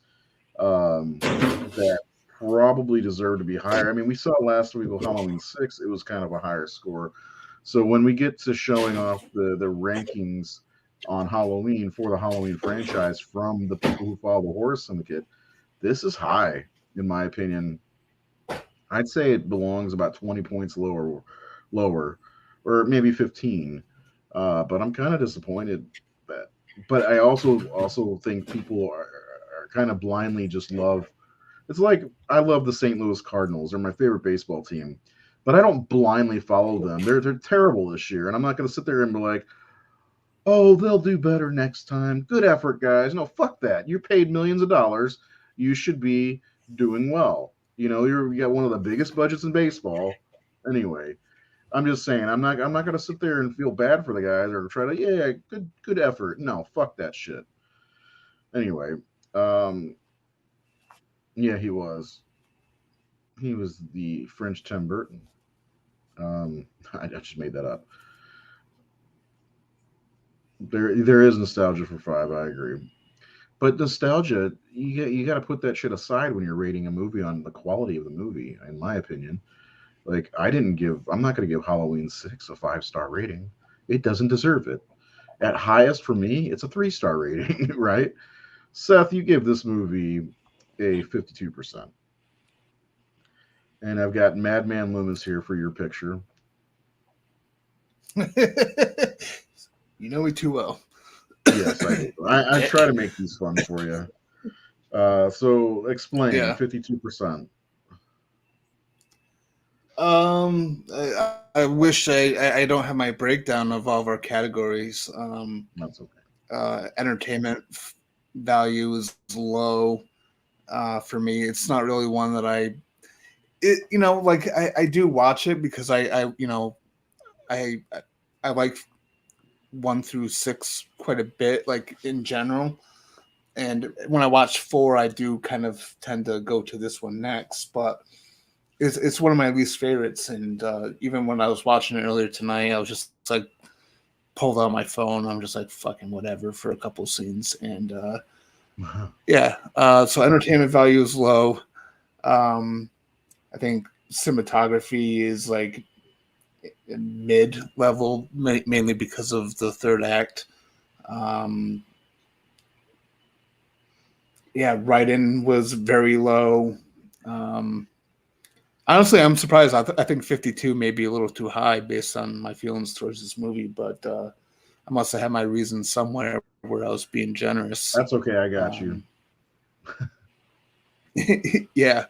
that probably deserve to be higher. I mean, we saw last week with Halloween 6; it was kind of a higher score. So when we get to showing off the rankings on Halloween for the Halloween franchise from the people who follow the Horror Syndicate, this is high in my opinion. I'd say it belongs about 20 points lower, or maybe 15. But I'm kind of disappointed that. But I also think people are kind of blindly just love. It's like I love the St. Louis Cardinals. They're my favorite baseball team, but I don't blindly follow them. They're terrible this year, and I'm not going to sit there and be like, oh, they'll do better next time. Good effort, guys. No, fuck that. You're paid millions of dollars. You should be doing well. You got one of the biggest budgets in baseball. Anyway, I'm just saying I'm not gonna sit there and feel bad for the guys or try to good effort. No, fuck that shit. Anyway, um, yeah, he was. He was the French Tim Burton. I just made that up. There is nostalgia for five. I agree, but nostalgia you got to put that shit aside when you're rating a movie on the quality of the movie. In my opinion, like I'm not going to give Halloween six a 5 star rating. It doesn't deserve it. At highest for me, it's a 3 star rating, right? Seth, you give this movie a 52%. And I've got Madman Loomis here for your picture. You know me too well. Yes, I do. I try to make these fun for you. So explain Yeah. 52%. I wish I don't have my breakdown of all of our categories. That's okay. Entertainment value is low for me. It's not really one that like I do watch it because I I like 1 through 6 quite a bit, like in general. And when I watch 4, I do kind of tend to go to this one next, but it's one of my least favorites. And even when I was watching it earlier tonight, I was just like pulled out my phone. I'm just like fucking whatever for a couple of scenes, and yeah. So entertainment value is low. I think cinematography is like mid level, mainly because of the third act. Um, yeah, writing was very low. Um, Honestly, I'm surprised. I think 52 may be a little too high based on my feelings towards this movie, but I must have had my reasons somewhere where I was being generous. That's okay. I got you. Um, yeah.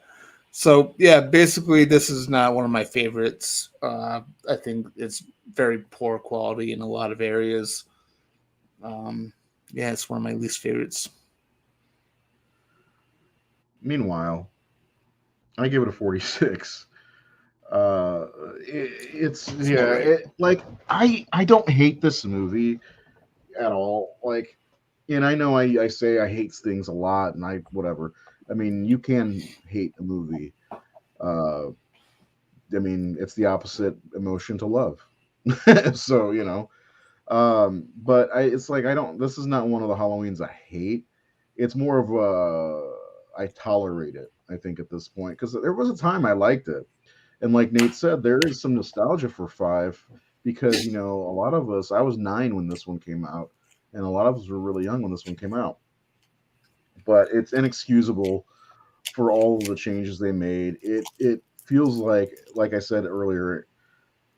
So yeah, basically, this is not one of my favorites. I think it's very poor quality in a lot of areas. Um, yeah, it's one of my least favorites. Meanwhile, I give it a 46. Uh, it's It's about yeah. right. Like I don't hate this movie at all. Like, and I know I say I hate things a lot, and I whatever. I mean, you can hate a movie. Uh, I mean, it's the opposite emotion to love. So but it's like I don't. This is not one of the Halloweens I hate. It's more of I tolerate it. I think at this point because there was a time I liked it, and like Nate said, there is some nostalgia for five because a lot of us. I was 9 when this one came out, and a lot of us were really young when this one came out. But it's inexcusable for all of the changes they made. It feels like I said earlier,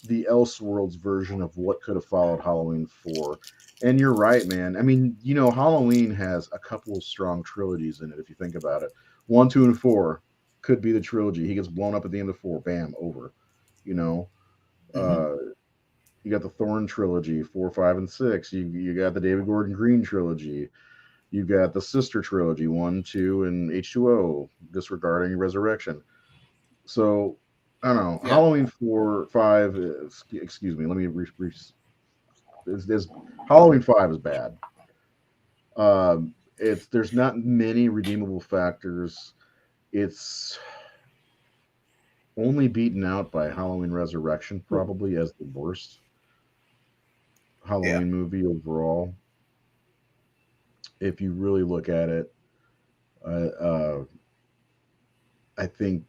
the Elseworlds version of what could have followed Halloween 4. And you're right, man. I mean, Halloween has a couple of strong trilogies in it if you think about it. 1, 2, and 4 could be the trilogy. He gets blown up at the end of 4, bam, over. You know, Mm-hmm. uh, you got the Thorn trilogy, 4, 5, and 6. You got the David Gordon Green trilogy. You got the Sister trilogy, 1, 2, and H2O, disregarding Resurrection. So I don't know. Yeah. Halloween 4, 5. Excuse me. Let me. Is Halloween 5 is bad. It's there's not many redeemable factors. It's only beaten out by Halloween Resurrection, probably as the worst Yeah. Halloween movie overall. If you really look at it, uh, I think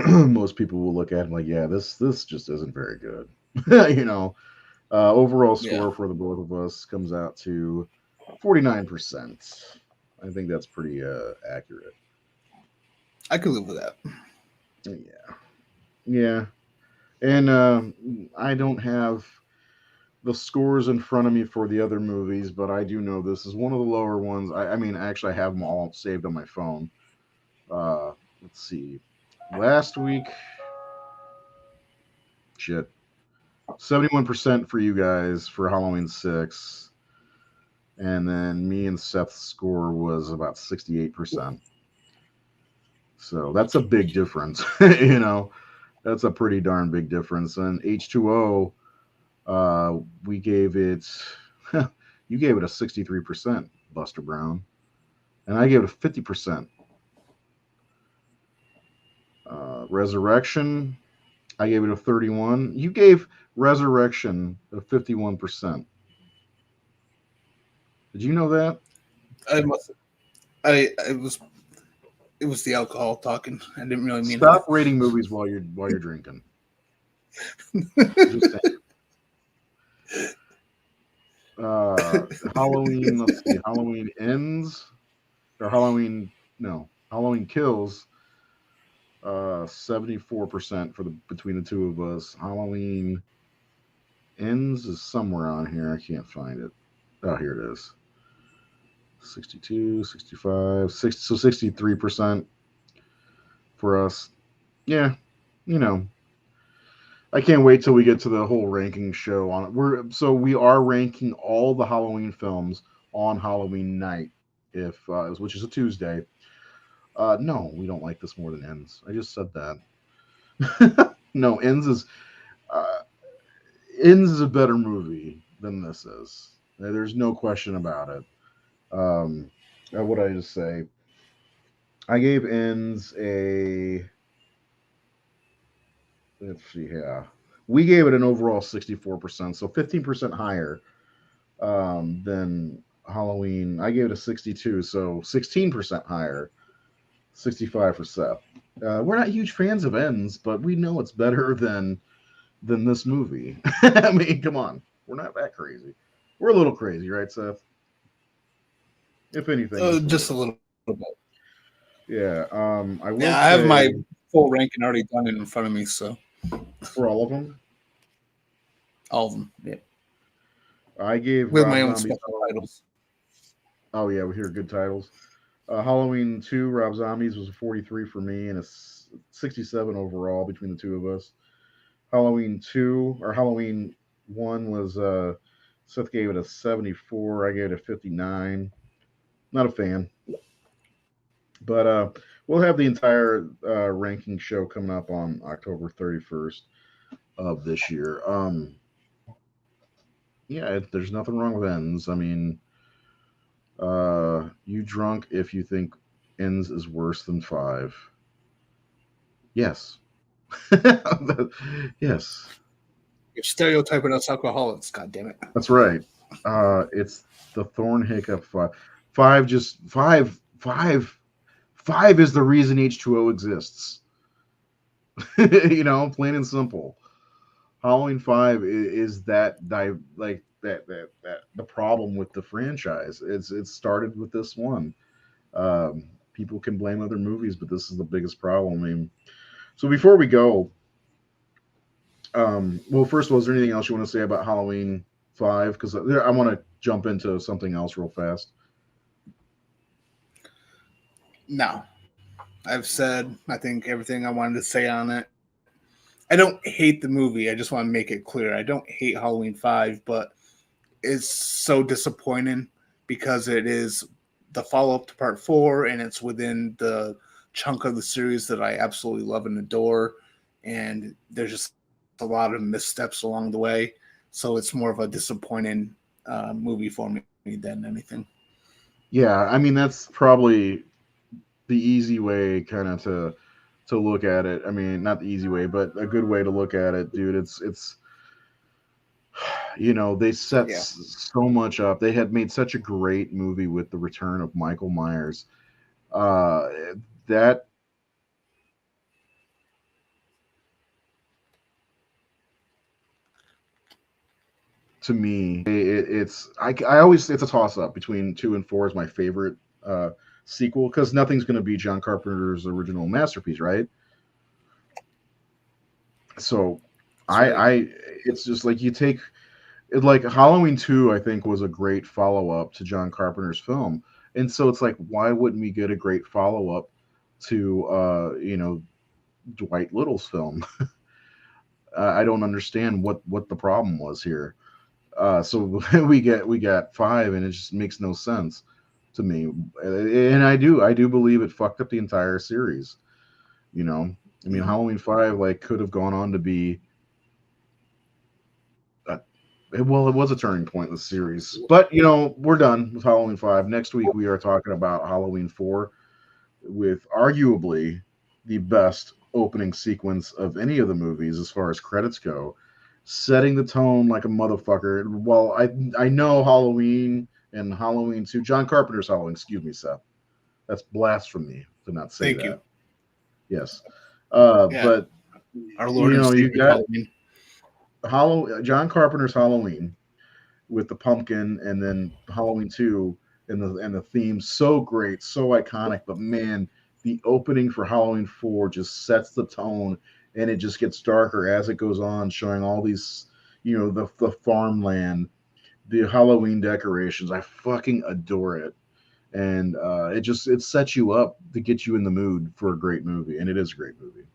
most people will look at it like, yeah, this just isn't very good. you know, Overall Yeah. score for the both of us comes out to 49%. I think that's pretty accurate. I could live with that. Yeah. Yeah. And I don't have the scores in front of me for the other movies, but I do know this is one of the lower ones. I mean, actually, I have them all saved on my phone. Uh, let's see. Last week, shit, 71% for you guys for Halloween 6. And then me and Seth's score was about 68%. So that's a big difference. That's a pretty darn big difference. And H2O, we gave it, you gave it a 63%, Buster Brown. And I gave it a 50%. Resurrection, I gave it a 31. You gave Resurrection a 51%. Did you know that? I must. I it was the alcohol talking. I didn't really mean Stop rating movies while you're drinking. Just saying. Halloween. Let's see. Halloween ends or Halloween. No, Halloween kills. 74% for the between the two of us. Halloween ends is somewhere on here. I can't find it. Oh, here it is. 62, 65, 60, so 63% for us. Yeah, you know, I can't wait till we get to the whole ranking show on it. We are ranking all the Halloween films on Halloween night, if which is a Tuesday. No, we don't like this more than Ends. I just said that. No, uh, Ends is a better movie than this is. There's no question about it. What did I just say? I gave Ends a. Let's see, yeah. We gave it an overall 64%, so 15% higher than Halloween. I gave it a 62, so 16% higher. 65 for Seth. We're not huge fans of Ends, but we know it's better than this movie. I mean, come on. We're not that crazy. We're a little crazy, right, Seth? If anything. just a little bit. Yeah. I will I have my full ranking already done in front of me, so for all of them. All of them, yeah. I gave with Rob my own Zombie special titles. Oh yeah, we hear good titles. Halloween 2, Rob Zombies was a 43 for me and a 67 overall between the two of us. Halloween 2 or Halloween 1 was Seth gave it a 74. I gave it a 59. Not a fan. But we'll have the entire ranking show coming up on October 31st of this year. Yeah, there's nothing wrong with Ends. I mean, you drunk if you think Ends is worse than 5. Yes. Yes. You're stereotyping us alcoholics, God damn it. That's right. It's the Thorn Hiccup 5. 5 is the reason H2O exists. Plain and simple. Halloween 5 is that the problem with the franchise. It started with this one. People can blame other movies, but this is the biggest problem. I mean, so before we go, well, first of all, is there anything else you want to say about Halloween 5? Because I want to jump into something else real fast. No. I've said, I think, everything I wanted to say on it. I don't hate the movie. I just want to make it clear. I don't hate Halloween 5, but it's so disappointing because it is the follow-up to part 4, and it's within the chunk of the series that I absolutely love and adore. And there's just a lot of missteps along the way. So it's more of a disappointing movie for me than anything. Yeah, I mean, that's probably the easy way kind of to look at it. I mean, not the easy way, but a good way to look at it, dude. It's they set so much up. They had made such a great movie with the return of Michael Myers. That to me, it's a toss up between 2 and 4 is my favorite sequel because nothing's going to be John Carpenter's original masterpiece, right? So it's just like you take it, like Halloween 2, I think was a great follow up to John Carpenter's film, and so it's like, why wouldn't we get a great follow up to Dwight Little's film? I don't understand what the problem was here. So we got 5, and it just makes no sense to me. And I do believe it fucked up the entire series. I mean, Halloween 5 could have gone on to be. It was a turning point in the series, but we're done with Halloween 5. Next week we are talking about Halloween 4, with arguably the best opening sequence of any of the movies as far as credits go, setting the tone like a motherfucker. Well, I know Halloween and Halloween 2, John Carpenter's Halloween, excuse me, Seth. That's blasphemy to not say Thank that. you. Yes. Yeah. But Our Lord and you Savior got Halloween. John Carpenter's Halloween with the pumpkin, and then Halloween 2 and the theme, so great, so iconic. But man, the opening for Halloween 4 just sets the tone, and it just gets darker as it goes on, showing all these, the farmland, the Halloween decorations. I fucking adore it. And it sets you up to get you in the mood for a great movie, and it is a great movie.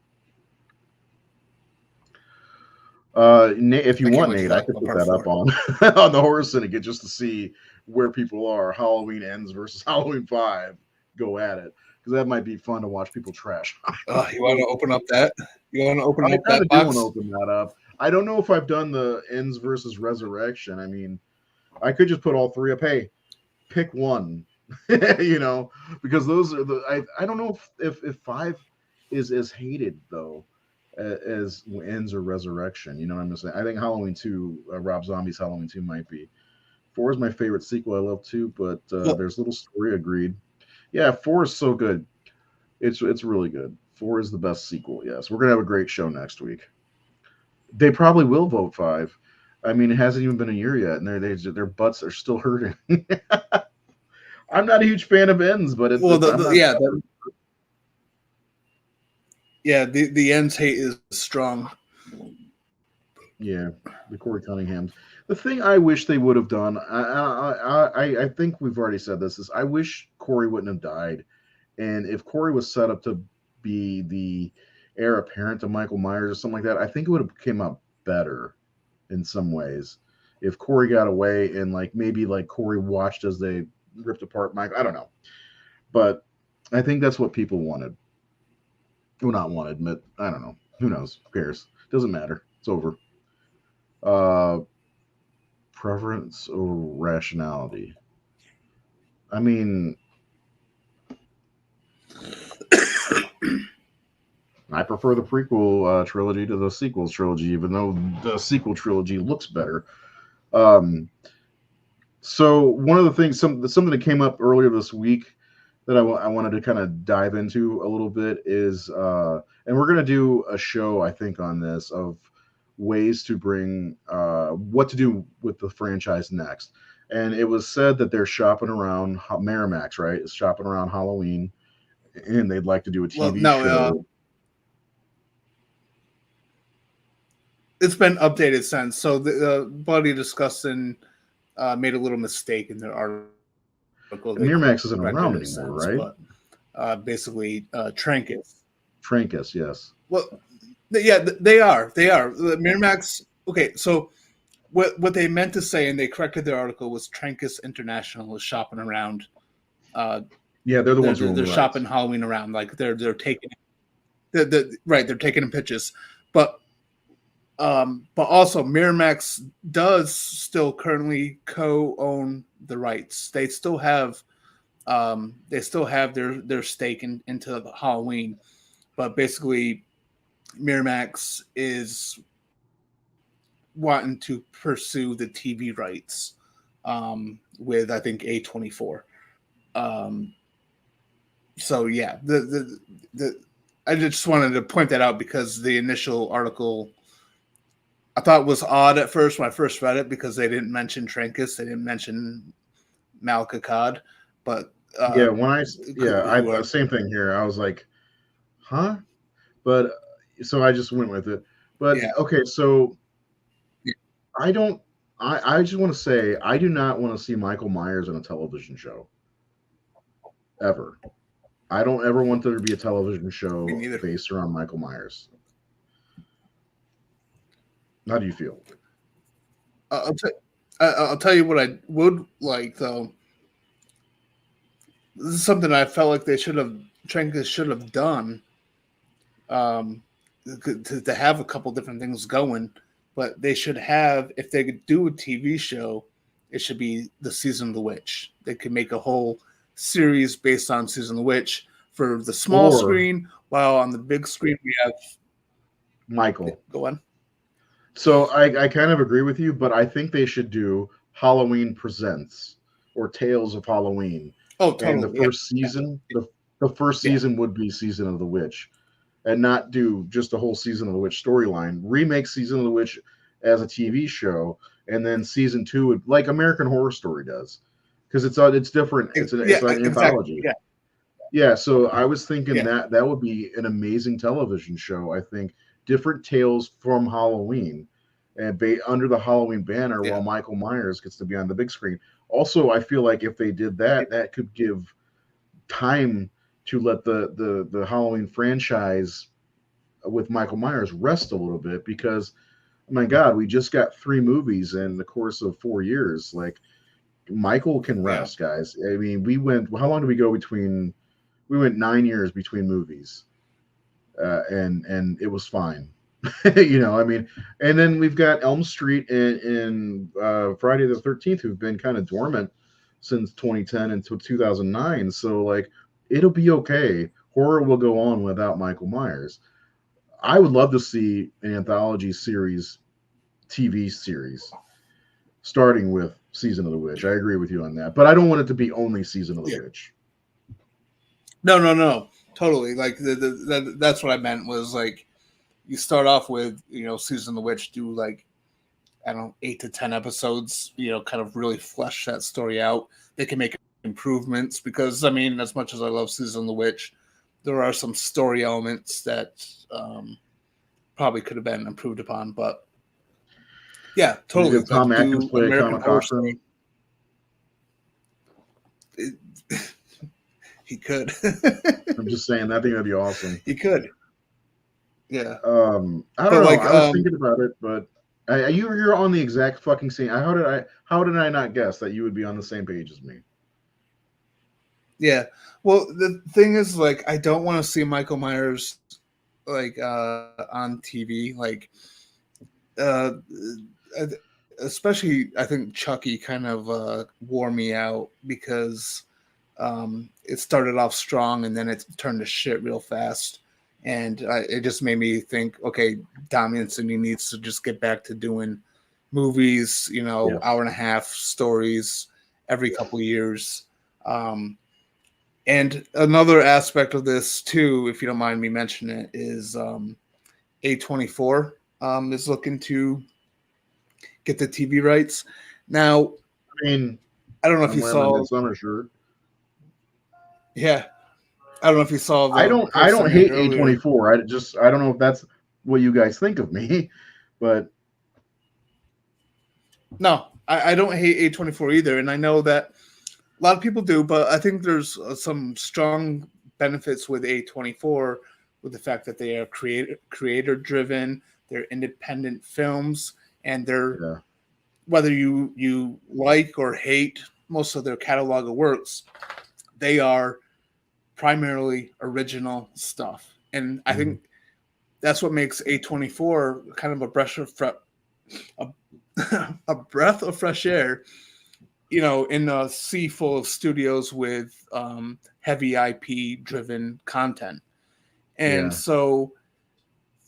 If you want, Nate, I could put that up on on the Horror Syndicate just to see where people are. Halloween Ends versus Halloween 5. Go at it, because that might be fun to watch people trash. You want to open up that? You want to open I up kind that of do want box? to open that up. I don't know if I've done the Ends versus Resurrection. I mean, I could just put all three up. Hey, pick one. Because those are I don't know if 5 is as hated though as Ends or Resurrection. You know what I'm saying? I think Halloween 2, Rob Zombie's Halloween 2 might be. 4 is my favorite sequel. I love 2, but there's little story. Agreed. Yeah, 4 is so good. It's really good. 4 is the best sequel. Yes, we're gonna have a great show next week. They probably will vote 5. I mean, it hasn't even been a year yet, and their butts are still hurting. I'm not a huge fan of Ends, but the Ends hate is strong. Yeah, the Corey Cunninghams. The thing I wish they would have done, I think we've already said this, is I wish Corey wouldn't have died. And if Corey was set up to be the heir apparent to Michael Myers or something like that, I think it would have came out better in some ways. If Corey got away and maybe Corey watched as they ripped apart Michael, I don't know. But I think that's what people wanted. Well, not wanted, but I don't know. Who knows? Who cares? Doesn't matter. It's over. Preference or rationality? I mean, I prefer the prequel trilogy to the sequels trilogy, even though the sequel trilogy looks better. So one of the things, something that came up earlier this week that I wanted to kind of dive into a little bit is, and we're going to do a show, I think, on this of ways to bring what to do with the franchise next. And it was said that they're shopping around Miramax, right? Is shopping around Halloween, and they'd like to do a TV show. It's been updated since. So the Buddy Disgusting made a little mistake in their article. Miramax isn't around anymore, right? But basically, Trancas. Trancas, yes. Well, yeah, they are. Miramax. Okay, so what they meant to say, and they corrected their article, was Trancas International was shopping around. Yeah, they're the ones who they're shopping Halloween around. Like they're taking, they're taking in pitches, but also Miramax does still currently co-own the rights. They still have their stake into the Halloween, but basically Miramax is wanting to pursue the TV rights with, I think, A24. So yeah, I just wanted to point that out because the initial article I thought was odd at first when I first read it because they didn't mention Trancas, they didn't mention Malkakad, but same thing here. I was like, huh? But so I just went with it. But okay, so I just want to say I do not want to see Michael Myers in a television show. Ever. I don't ever want there to be a television show based around Michael Myers. How do you feel? I'll tell you what I would like, though. This is something I felt like Trancas should have done to have a couple different things going. But they should have, if they could do a TV show, it should be the Season of the Witch. They could make a whole series based on Season of the Witch, for the small Or screen, while on the big screen we have Michael. go on. So I kind of agree with you, but I think they should do Halloween Presents or Tales of Halloween. Oh, And the totally. first season, the first Yeah. season would be Season of the Witch, and not do just a whole Season of the Witch storyline. Remake Season of the Witch as a TV show, and then season 2 would, like American Horror Story does, because it's different. It's Yeah, an exactly. anthology. Yeah. Yeah, so I was thinking Yeah. that would be an amazing television show. I think different tales from Halloween, and under the Halloween banner, Yeah. while Michael Myers gets to be on the big screen. Also, I feel like if they did that, that could give time to let the Halloween franchise with Michael Myers rest a little bit, because oh my God, we just got 3 movies in the course of 4 years. Like, Michael can Yeah. rest, guys. I mean, we went. How long did we go between? We went 9 years between movies, and it was fine. I mean, and then we've got Elm Street and Friday the 13th, who've been kind of dormant since 2010 until 2009. So, like, it'll be okay. Horror will go on without Michael Myers. I would love to see an anthology series, TV series, starting with Season of the Witch. I agree with you on that, but I don't want it to be only Season of the Witch. No. Totally. Like that's what I meant was like you start off with, Season of the Witch, do like, I don't know, 8 to 10 episodes, kind of really flesh that story out. They can make improvements because, I mean, as much as I love Season of the Witch, there are some story elements that probably could have been improved upon. But yeah, totally. Did Tom Atkins Do play a American comic Horror costume? Story. He could. I'm just saying, that thing would be awesome. He could. Yeah. I don't know. Like, I was thinking about it, but you're on the exact fucking same. How did I not guess that you would be on the same page as me? Yeah. Well, the thing is, like, I don't want to see Michael Myers like on TV. Like, especially I think Chucky kind of wore me out because it started off strong and then it turned to shit real fast. And it just made me think, okay, Damian Sidney needs to just get back to doing movies, hour and a half stories every couple of years. And another aspect of this too, if you don't mind me mentioning it, is A24 is looking to get the TV rights. Now, I mean, I don't know if I'm you wearing my saw. Midsummer shirt. Yeah, I don't know if you saw. I don't hate A24. I don't know if that's what you guys think of me, but no, I don't hate A24 either, and I know that a lot of people do, but I think there's some strong benefits with A24 with the fact that they are creator driven, they're independent films, and they're whether you like or hate most of their catalog of works, they are primarily original stuff. And I think that's what makes A24 kind of a breath of fresh air, in a sea full of studios with heavy IP driven content. And so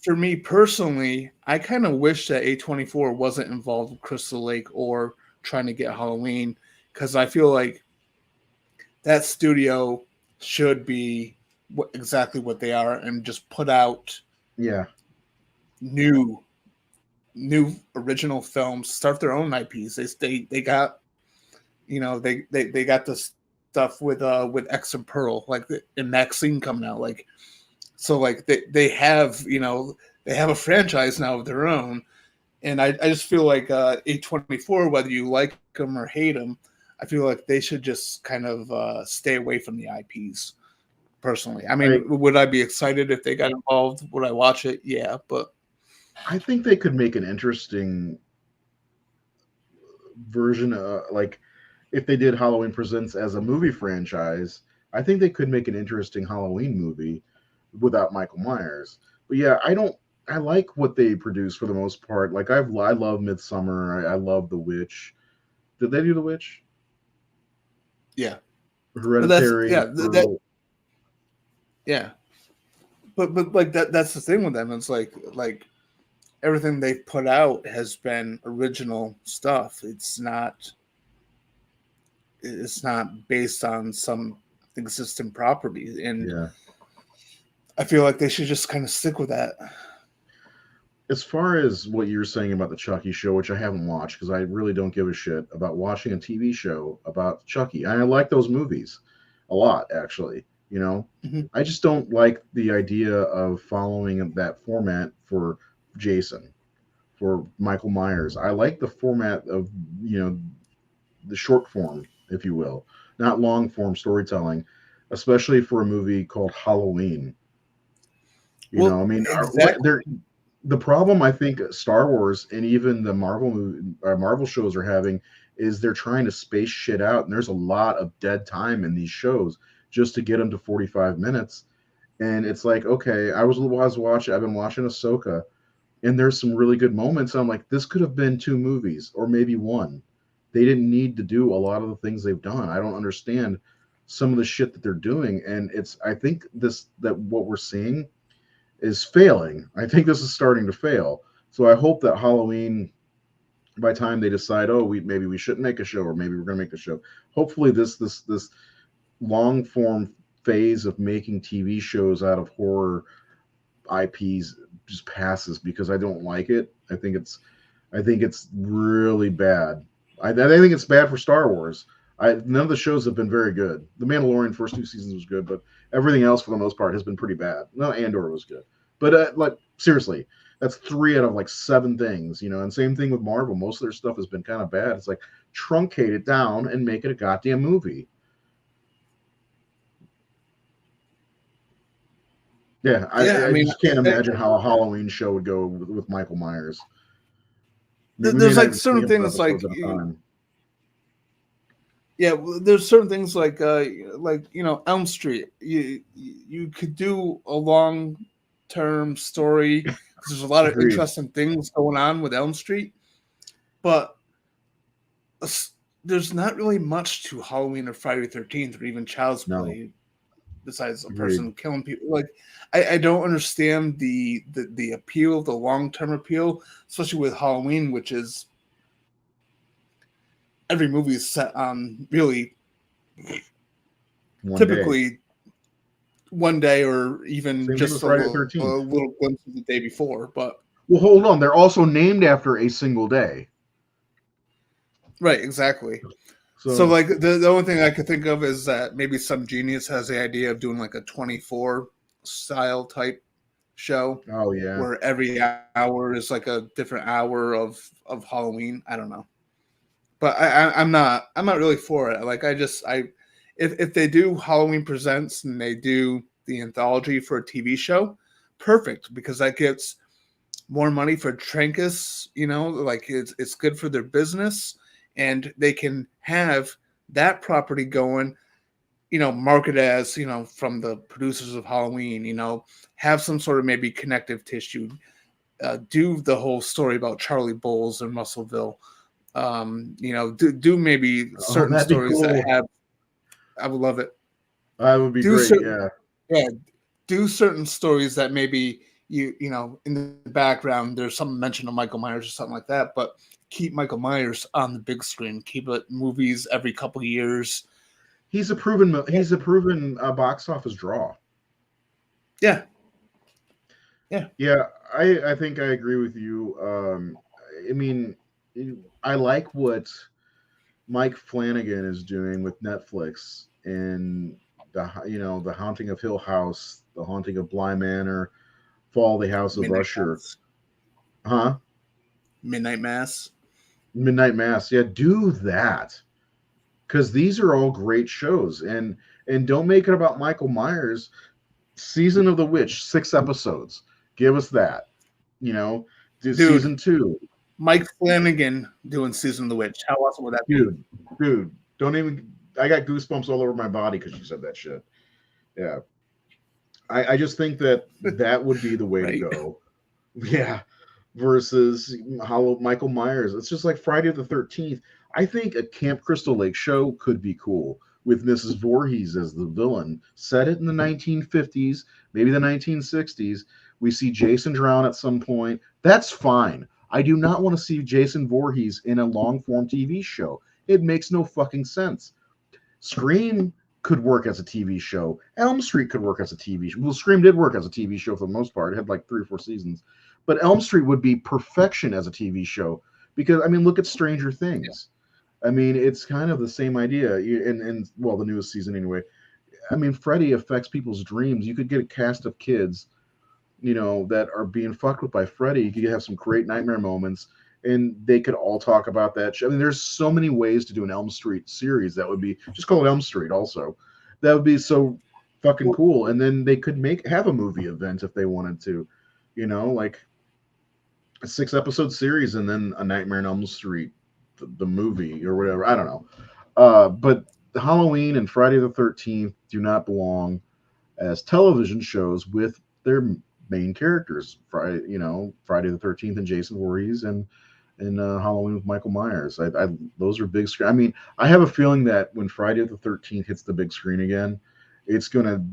for me personally, I kind of wish that A24 wasn't involved with Crystal Lake or trying to get Halloween, because I feel like that studio should be exactly what they are and just put out new original films, start their own IPs. They got they got the stuff with X and Pearl, like and Maxine coming out, like so like they have they have a franchise now of their own. And I just feel like A24, whether you like them or hate them, I feel like they should just kind of stay away from the IPs. Personally, I mean, would I be excited if they got involved? Would I watch it? Yeah, but I think they could make an interesting version of, like, if they did Halloween Presents as a movie franchise. I think they could make an interesting Halloween movie without Michael Myers. But yeah, I like what they produce for the most part. Like, I love Midsummer. I love The Witch. Did they do The Witch? Yeah. Hereditary. Yeah, but like that's the thing with them. It's like everything they've put out has been original stuff. It's not based on some existing property, and Yeah. I feel like they should just kind of stick with that. As far as what you're saying about the Chucky show, which I haven't watched because I really don't give a shit about watching a TV show about Chucky. I like those movies a lot, actually. You know, Mhm. I just don't like the idea of following that format for Jason, for Michael Myers. I like the format of, you know, the short form, if you will, not long form storytelling, especially for a movie called Halloween. You know, Well, I mean, what exactly. they're the problem I think Star Wars and even the Marvel shows are having is they're trying to space shit out, and there's a lot of dead time in these shows just to get them to 45 minutes. And it's like, okay, I've been watching Ahsoka, and there's some really good moments. I'm like, this could have been two movies or maybe one. They didn't need to do a lot of the things they've done. I don't understand some of the shit that they're doing, and I think that what we're seeing is failing. I think this is starting to fail. So I hope that Halloween, by the time they decide, oh, maybe we shouldn't make a show, or maybe we're going to make a show. Hopefully, this long form phase of making TV shows out of horror IPs just passes because I don't like it. I think it's really bad. I think it's bad for Star Wars. None of the shows have been very good. The Mandalorian first two seasons was good, but everything else for the most part has been pretty bad. No, Andor was good, but like seriously, that's three out of like seven things, you know. And same thing with Marvel. Most of their stuff has been kind of bad. It's like truncate it down and make it a goddamn movie. Yeah, Yeah, I I mean, just can't imagine how a Halloween show would go with Michael Myers. We may there's not like even see certain him for things episodes at a time. yeah, there's certain things like Elm Street. You could do a long term story because there's a lot of Agreed. interesting things going on with Elm Street, but there's not really much to Halloween or Friday the 13th or even Child's No, Play besides a agreed. person killing people. Like I don't understand the appeal, the long term appeal, especially with Halloween, which is every movie is set on really One day. typically one day or even Same thing just with a Friday the little, 13th. glimpse of the day before. But Well, hold on. They're also named after a single day. right, exactly. So So, like the only thing I could think of is that maybe some genius has the idea of doing like a 24 style type show oh yeah, where every hour is like a different hour of Halloween. I don't know, but I'm not really for it. Like I if they do Halloween Presents and they do the anthology for a TV show, perfect because that gets more money for Trancas. Like it's good for their business, and they can have that property going. Market as from the producers of Halloween. Have some sort of maybe connective tissue. Do the whole story about Charlie Bowles and Russellville. Do maybe oh certain that'd be stories that cool. have. I would love it. That would be Do great. certain, Yeah, yeah, do certain stories that maybe in the background there's some mention of Michael Myers or something like that, but keep Michael Myers on the big screen. Keep it movies every couple of years. he's a proven box office draw. Yeah, yeah. Yeah, I think I agree with you. I mean, I like what Mike Flanagan is doing with Netflix and the Haunting of Hill House, the Haunting of Bly Manor, Fall the House of Midnight Usher, Mass. huh? Midnight Mass. Midnight Mass. Yeah, do that because these are all great shows, and don't make it about Michael Myers. Season of the Witch, 6 episodes. Give us that. You know, do Dude, season two, Mike Flanagan doing Season of the Witch. How awesome would that be? dude. Don't even. I got goosebumps all over my body because you said that shit. Yeah, I just think that would be the way to Right? go. Yeah, versus Michael Myers. It's just like Friday the 13th. I think a Camp Crystal Lake show could be cool with Mrs. Voorhees as the villain. Set it in the 1950s, maybe the 1960s. We see Jason drown at some point. That's fine. I do not want to see Jason Voorhees in a long form TV show. It makes no fucking sense. Scream could work as a TV show. Elm Street could work as a TV show. Well, Scream did work as a TV show for the most part. It had like 3 or 4 seasons. But Elm Street would be perfection as a TV show because, I mean, look at Stranger Things. I mean, it's kind of the same idea. And well, the newest season anyway. I mean, Freddy affects people's dreams. You could get a cast of kids, that are being fucked with by Freddy. You could have some great nightmare moments, and they could all talk about that. I mean, there's so many ways to do an Elm Street series that would be just call it Elm Street. Also, that would be so fucking cool. And then they could have a movie event if they wanted to, like a 6-episode series, and then a Nightmare on Elm Street, the movie or whatever. I don't know. But Halloween and Friday the 13th do not belong as television shows with their main characters. Friday the 13th and Jason Voorhees, and Halloween with Michael Myers. Those are big screen. I mean, I have a feeling that when Friday the 13th hits the big screen again, it's gonna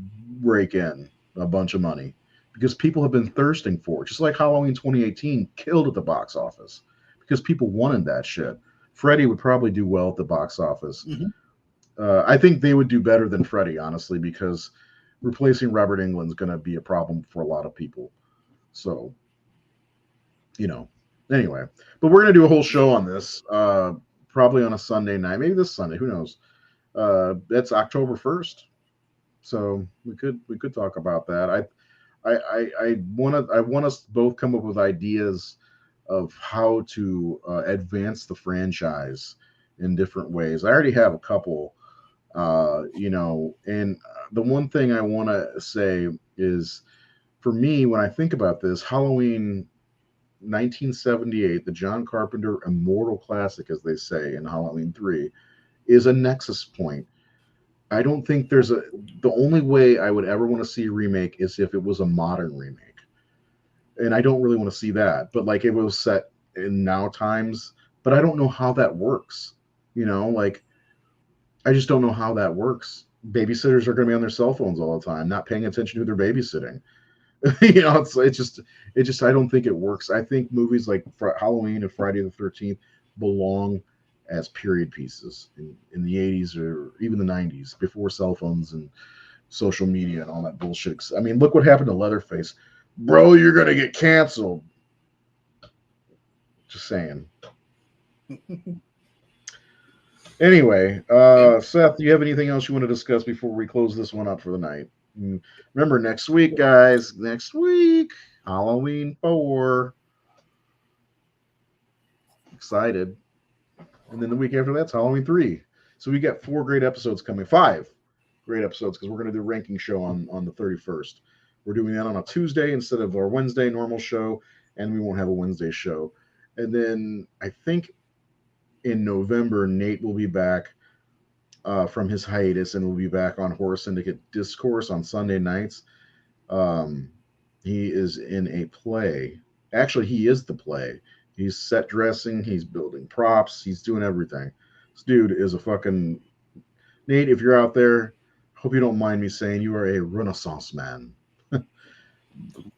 rake in a bunch of money because people have been thirsting for it. Just like Halloween 2018 killed at the box office because people wanted that shit. Freddy would probably do well at the box office. I think they would do better than Freddy, honestly, because replacing Robert Englund's going to be a problem for a lot of people. So, anyway. But we're going to do a whole show on this, probably on a Sunday night, maybe this Sunday. Who knows? That's October 1st, so we could talk about that. I want us to both come up with ideas of how to advance the franchise in different ways. I already have a couple, and the one thing I want to say is, for me, when I think about this, Halloween 1978, the John Carpenter immortal classic, as they say in Halloween 3, is a nexus point. I don't think the only way I would ever want to see a remake is if it was a modern remake. And I don't really want to see that, but like it was set in now times, but I don't know how that works. I just don't know how that works. Babysitters are going to be on their cell phones all the time, not paying attention to who they're babysitting. It's just I don't think it works. I think movies like Halloween and Friday the 13th belong as period pieces in the 80s or even the 90s, before cell phones and social media and all that bullshit. I mean, look what happened to Leatherface. Bro, you're going to get canceled. Just saying. Anyway, Seth, do you have anything else you want to discuss before we close this one up for the night? Remember, next week, guys, Halloween 4. Excited. And then the week after that's Halloween 3. So we got 4 great episodes coming. 5 great episodes, because we're going to do a ranking show on the 31st. We're doing that on a Tuesday instead of our Wednesday normal show, and we won't have a Wednesday show. And then I think in November, Nate will be back from his hiatus, and we'll be back on Horror Syndicate Discourse on Sunday nights. He is in a play. Actually, he is the play. He's set dressing. He's building props. He's doing everything. This dude is a fucking... Nate, if you're out there, hope you don't mind me saying you are a Renaissance man.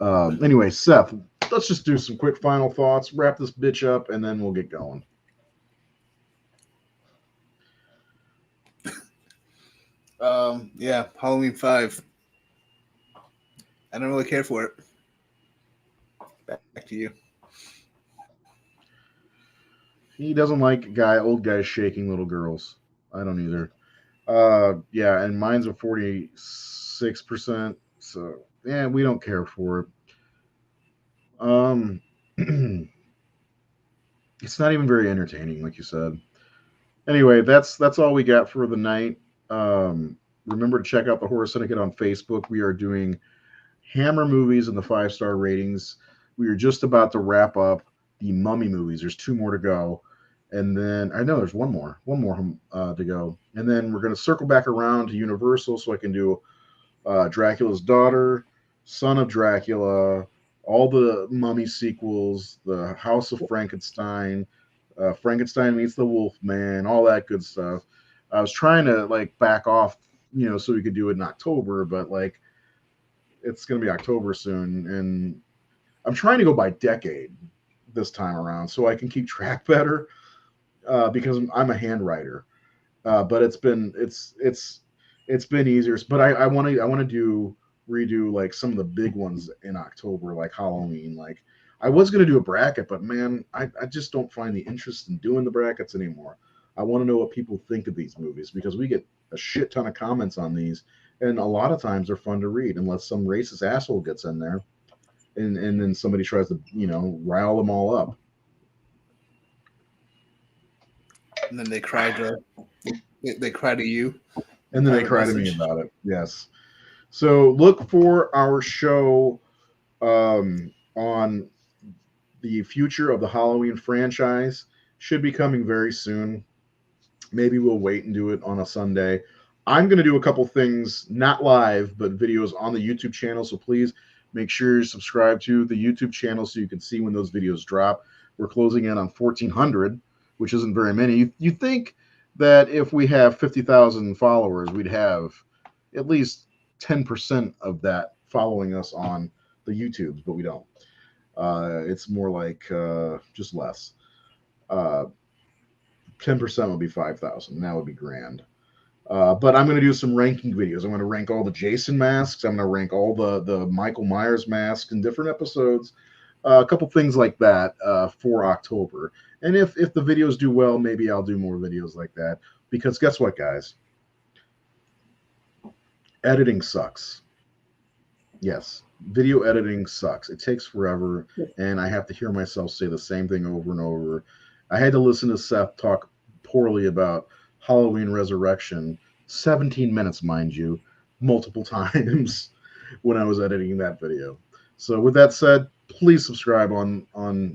Anyway, Seth, let's just do some quick final thoughts, wrap this bitch up, and then we'll get going. Yeah, Halloween 5. I don't really care for it. Back to you. He doesn't like old guys shaking little girls. I don't either. Yeah, and mine's a 46%. So yeah, we don't care for it. It's not even very entertaining, like you said. Anyway, that's all we got for the night. Remember to check out the Horror Syndicate on Facebook. We are doing Hammer movies and the 5-star ratings. We are just about to wrap up the Mummy movies. There's 2 more to go. And then I know there's one more to go. And then we're going to circle back around to Universal so I can do Dracula's Daughter, Son of Dracula, all the Mummy sequels, the House of Frankenstein, Frankenstein meets the Wolfman, all that good stuff. I was trying to like back off, so we could do it in October, but like it's gonna be October soon, and I'm trying to go by decade this time around so I can keep track better, because I'm a handwriter. But it's been easier. But I want to redo like some of the big ones in October, like Halloween. Like I was gonna do a bracket, but man, I just don't find the interest in doing the brackets anymore. I want to know what people think of these movies because we get a shit ton of comments on these, and a lot of times they're fun to read unless some racist asshole gets in there and then somebody tries to rile them all up. And then they cry to you. And then they cry to me about it. Yes. So look for our show on the future of the Halloween franchise. Should be coming very soon. Maybe we'll wait and do it on a Sunday. I'm going to do a couple things, not live, but videos on the YouTube channel. So please make sure you subscribe to the YouTube channel so you can see when those videos drop. We're closing in on 1,400, which isn't very many. You think that if we have 50,000 followers, we'd have at least 10% of that following us on the YouTubes, but we don't. It's more like just less. 10% would be 5,000. That would be grand. But I'm going to do some ranking videos. I'm going to rank all the Jason masks. I'm going to rank all the Michael Myers masks in different episodes. A couple things like that for October. And if the videos do well, maybe I'll do more videos like that. Because guess what, guys? Editing sucks. Yes, video editing sucks. It takes forever, and I have to hear myself say the same thing over and over. I had to listen to Seth talk poorly about Halloween Resurrection, 17 minutes, mind you, multiple times when I was editing that video. So with that said, please subscribe on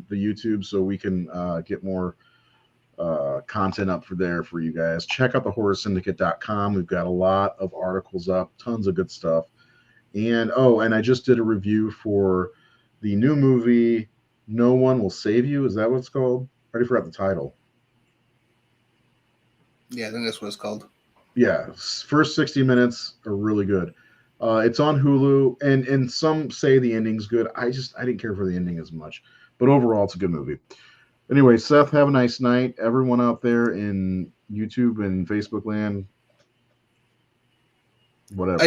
the YouTube so we can get more content up for you guys. Check out the horrorsyndicate.com. We've got a lot of articles up, tons of good stuff. And I just did a review for the new movie No One Will Save You. Is that what it's called? I already forgot the title. Yeah, I think that's what it's called. Yeah, first 60 minutes are really good. It's on Hulu, and some say the ending's good. I didn't care for the ending as much, but overall, it's a good movie. Anyway, Seth, have a nice night. Everyone out there in YouTube and Facebook land, whatever.